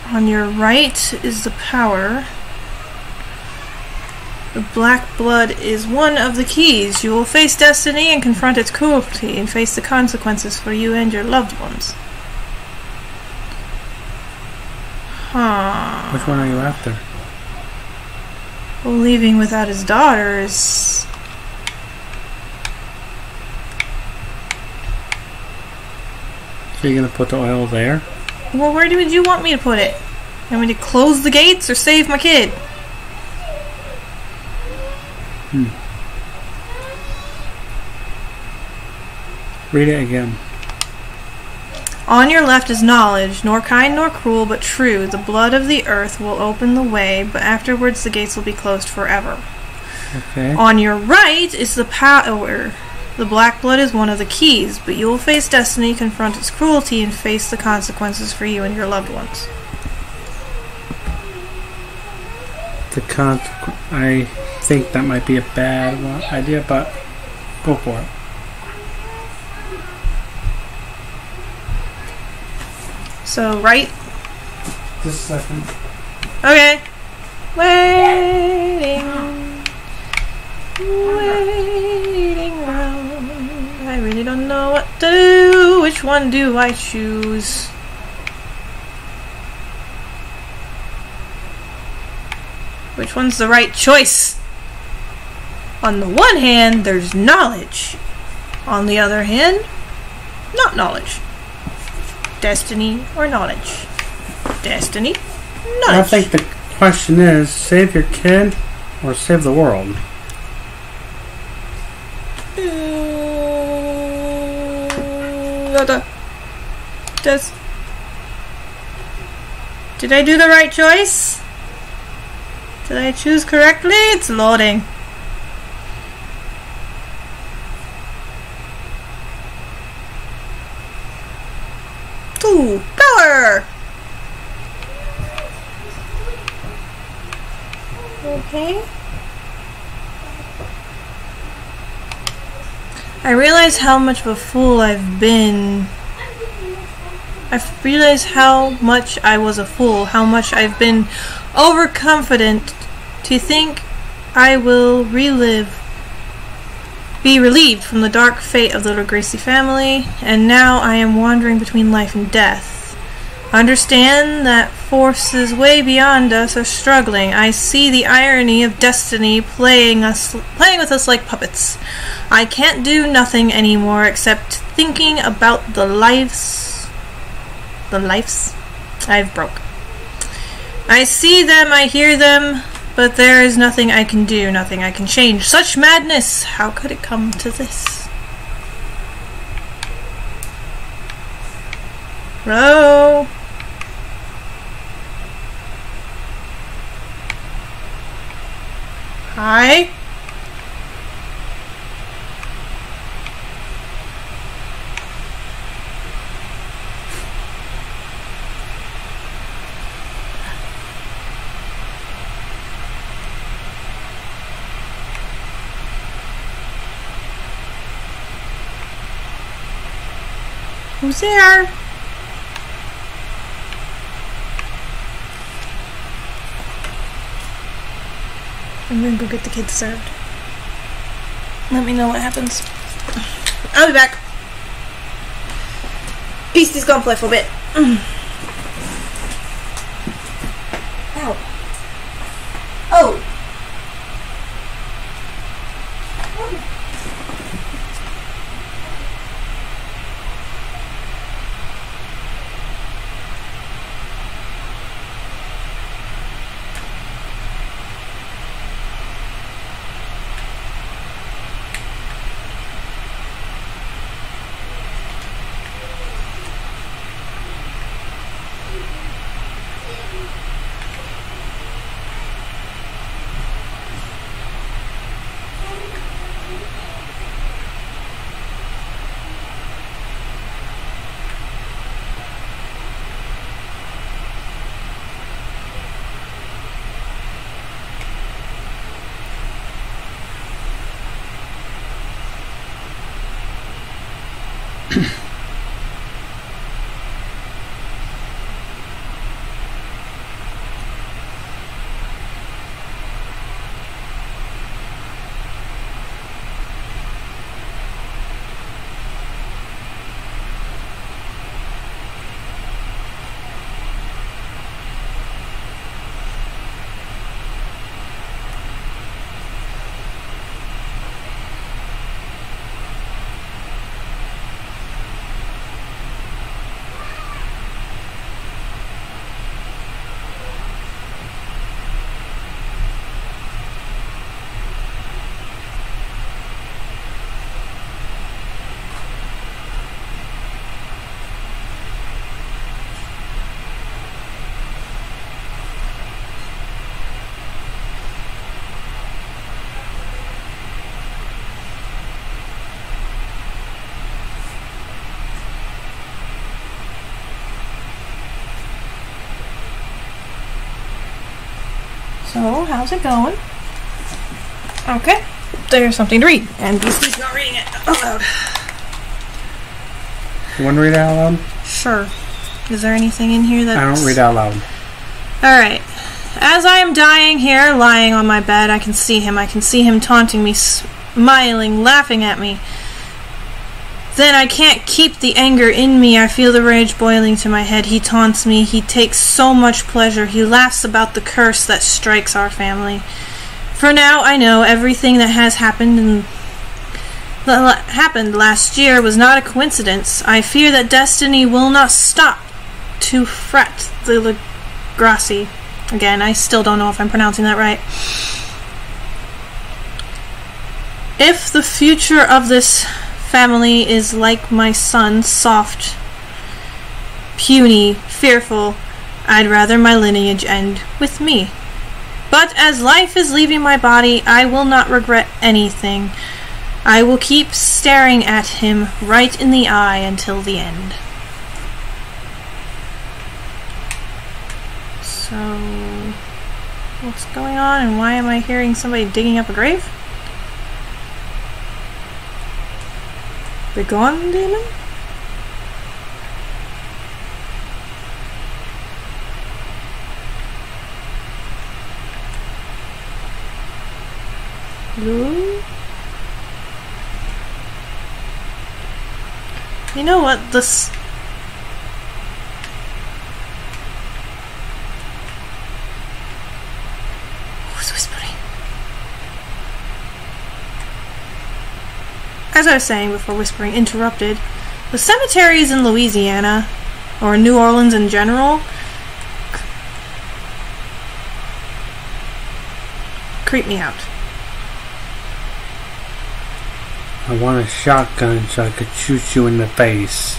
[SPEAKER 3] On your right is the power. The black blood is one of the keys. You will face destiny and confront its cruelty and face the consequences for you and your loved ones. Huh.
[SPEAKER 2] Which one are you after?
[SPEAKER 3] Well, leaving without his daughters.
[SPEAKER 2] So you're gonna put the oil there?
[SPEAKER 3] Well, where would you want me to put it? You want me to close the gates or save my kid?
[SPEAKER 2] Read it again.
[SPEAKER 3] On your left is knowledge, nor kind nor cruel, but true. The blood of the earth will open the way, but afterwards the gates will be closed forever.
[SPEAKER 2] Okay.
[SPEAKER 3] On your right is the power. The black blood is one of the keys, but you will face destiny, confront its cruelty, and face the consequences for you and your loved ones.
[SPEAKER 2] I think that might be a bad idea, but go for it.
[SPEAKER 3] So, right?
[SPEAKER 2] Just a second.
[SPEAKER 3] Okay. Waiting. Waiting round. I really don't know what to do. Which one do I choose? Which one's the right choice? On the one hand, there's knowledge. On the other hand, not knowledge. Destiny or knowledge? Destiny, knowledge.
[SPEAKER 2] I think the question is, save your kid or save the world?
[SPEAKER 3] Did I do the right choice? Did I choose correctly? It's loading. Ooh, power! Okay. I realize how much of a fool I've been. I've realized how much I was a fool, how much I've been overconfident to think I will be relieved from the dark fate of the little Gracie family, and now I am wandering between life and death. Understand that forces way beyond us are struggling. I see the irony of destiny playing with us like puppets. I can't do nothing anymore except thinking about the lives I've broke. I see them, I hear them, but there is nothing I can do, nothing I can change. Such madness! How could it come to this? Hello? Hi? Who's there? I'm gonna go get the kids served. Let me know what happens. I'll be back. Beastie's gonna play for a bit. Ow. Oh! So, how's it going? Okay, there's something to read, and Beastie's not reading it out loud.
[SPEAKER 2] You want to read it out loud?
[SPEAKER 3] Sure. Is there anything in here that's...
[SPEAKER 2] I don't read out loud.
[SPEAKER 3] Alright. As I am dying here, lying on my bed, I can see him. I can see him taunting me, smiling, laughing at me. Then I can't keep the anger in me. I feel the rage boiling to my head. He taunts me. He takes so much pleasure. He laughs about the curse that strikes our family. For now, I know everything that has happened last year was not a coincidence. I fear that destiny will not stop to fret the Grassi. Again, I still don't know if I'm pronouncing that right. If the future of this family is like my son, soft, puny, fearful, I'd rather my lineage end with me. But as life is leaving my body, I will not regret anything. I will keep staring at him right in the eye until the end. So, what's going on, and why am I hearing somebody digging up a grave? Be gone, demon? Lou? You know what, this... Who's whispering? As I was saying before whispering interrupted, the cemeteries in Louisiana, or New Orleans in general, creep me out.
[SPEAKER 2] I want a shotgun so I could shoot you in the face.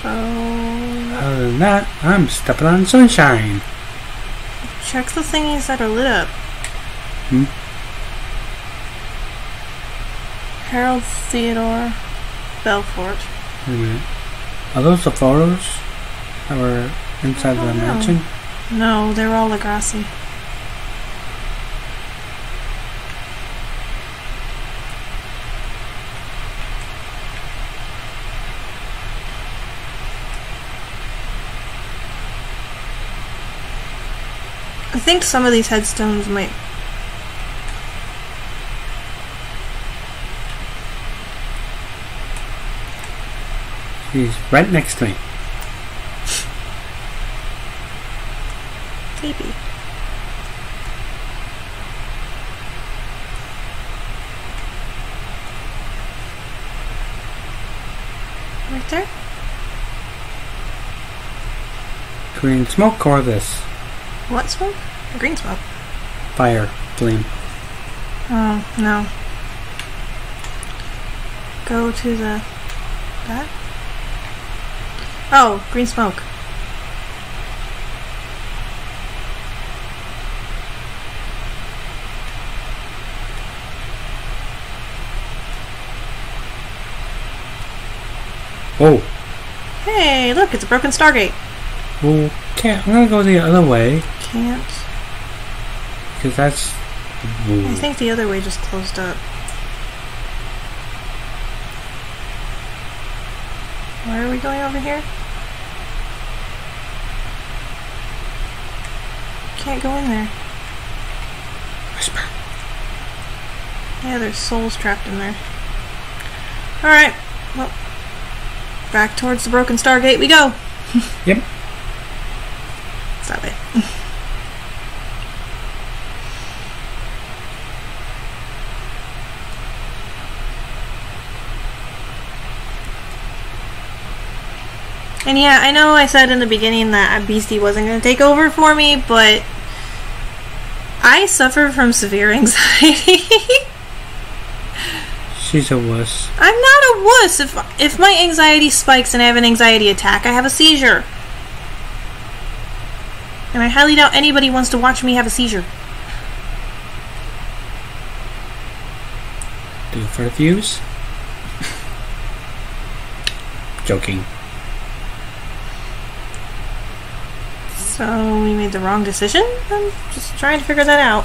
[SPEAKER 3] So...
[SPEAKER 2] Other than that, I'm stepping on sunshine.
[SPEAKER 3] check the thingies that are lit up. Harold Theodore Belfort.
[SPEAKER 2] Wait a minute. Are those the photos that were inside the mansion?
[SPEAKER 3] No, they were all Legrassi. I think some of these headstones might...
[SPEAKER 4] He's right next to me.
[SPEAKER 3] Maybe. Right there?
[SPEAKER 4] Green smoke or this?
[SPEAKER 3] What smoke? Green smoke.
[SPEAKER 4] Fire flame.
[SPEAKER 3] Oh, no. Go to the... that? Oh, green smoke.
[SPEAKER 4] Oh.
[SPEAKER 3] Hey, look, it's a broken Stargate.
[SPEAKER 4] Well, can't. I'm gonna go the other way.
[SPEAKER 3] Can't.
[SPEAKER 4] Because that's... Ooh.
[SPEAKER 3] I think the other way just closed up. Why are we going over here? Can't go in there.
[SPEAKER 4] Whisper.
[SPEAKER 3] Yeah, there's souls trapped in there. Alright, well, back towards the broken Stargate we go.
[SPEAKER 4] Yep.
[SPEAKER 3] It's that way. And yeah, I know I said in the beginning that a beastie wasn't going to take over for me, but I suffer from severe anxiety.
[SPEAKER 4] She's a wuss.
[SPEAKER 3] I'm not a wuss. If my anxiety spikes and I have an anxiety attack, I have a seizure. And I highly doubt anybody wants to watch me have a seizure.
[SPEAKER 4] Do it for the views. Joking.
[SPEAKER 3] So we made the wrong decision? I'm just trying to figure that out.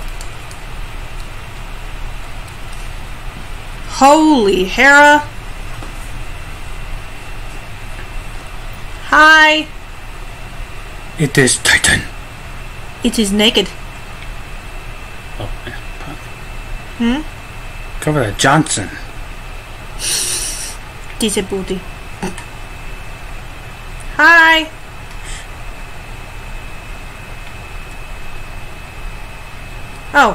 [SPEAKER 3] Holy Hera! Hi!
[SPEAKER 4] It is Titan.
[SPEAKER 3] It is naked.
[SPEAKER 4] Oh, yeah. Cover that Johnson.
[SPEAKER 3] This is booty. Hi! Oh,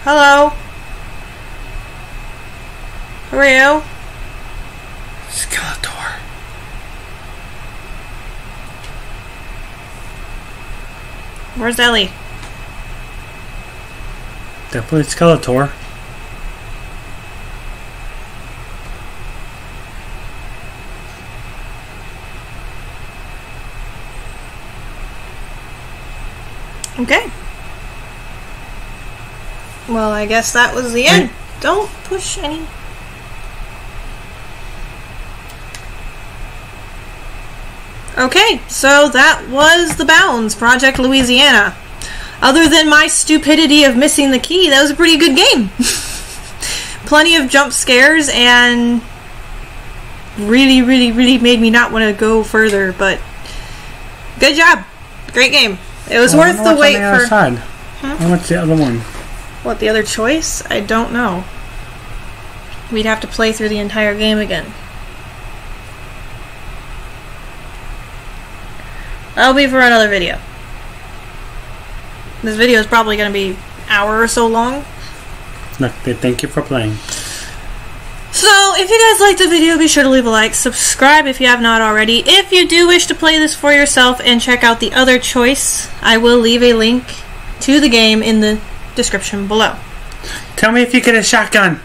[SPEAKER 3] hello. Who are you?
[SPEAKER 4] Skeletor.
[SPEAKER 3] Where's Ellie?
[SPEAKER 4] Definitely Skeletor.
[SPEAKER 3] Okay. Well, I guess that was the end. Don't push any... Okay, so that was The Bounds, Project Louisiana. Other than my stupidity of missing the key, that was a pretty good game. Plenty of jump scares and really, really, really made me not want to go further, but good job. Great game. It was worth the wait for...
[SPEAKER 4] And what's the other one?
[SPEAKER 3] What, the other choice? I don't know. We'd have to play through the entire game again. That'll be for another video. This video is probably going to be an hour or so long.
[SPEAKER 4] Look, thank you for playing.
[SPEAKER 3] So, if you guys liked the video, be sure to leave a like, subscribe if you have not already. If you do wish to play this for yourself and check out the other choice, I will leave a link to the game in the description below.
[SPEAKER 4] Tell me if you get a shotgun.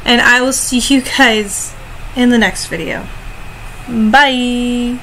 [SPEAKER 3] And I will see you guys in the next video. Bye!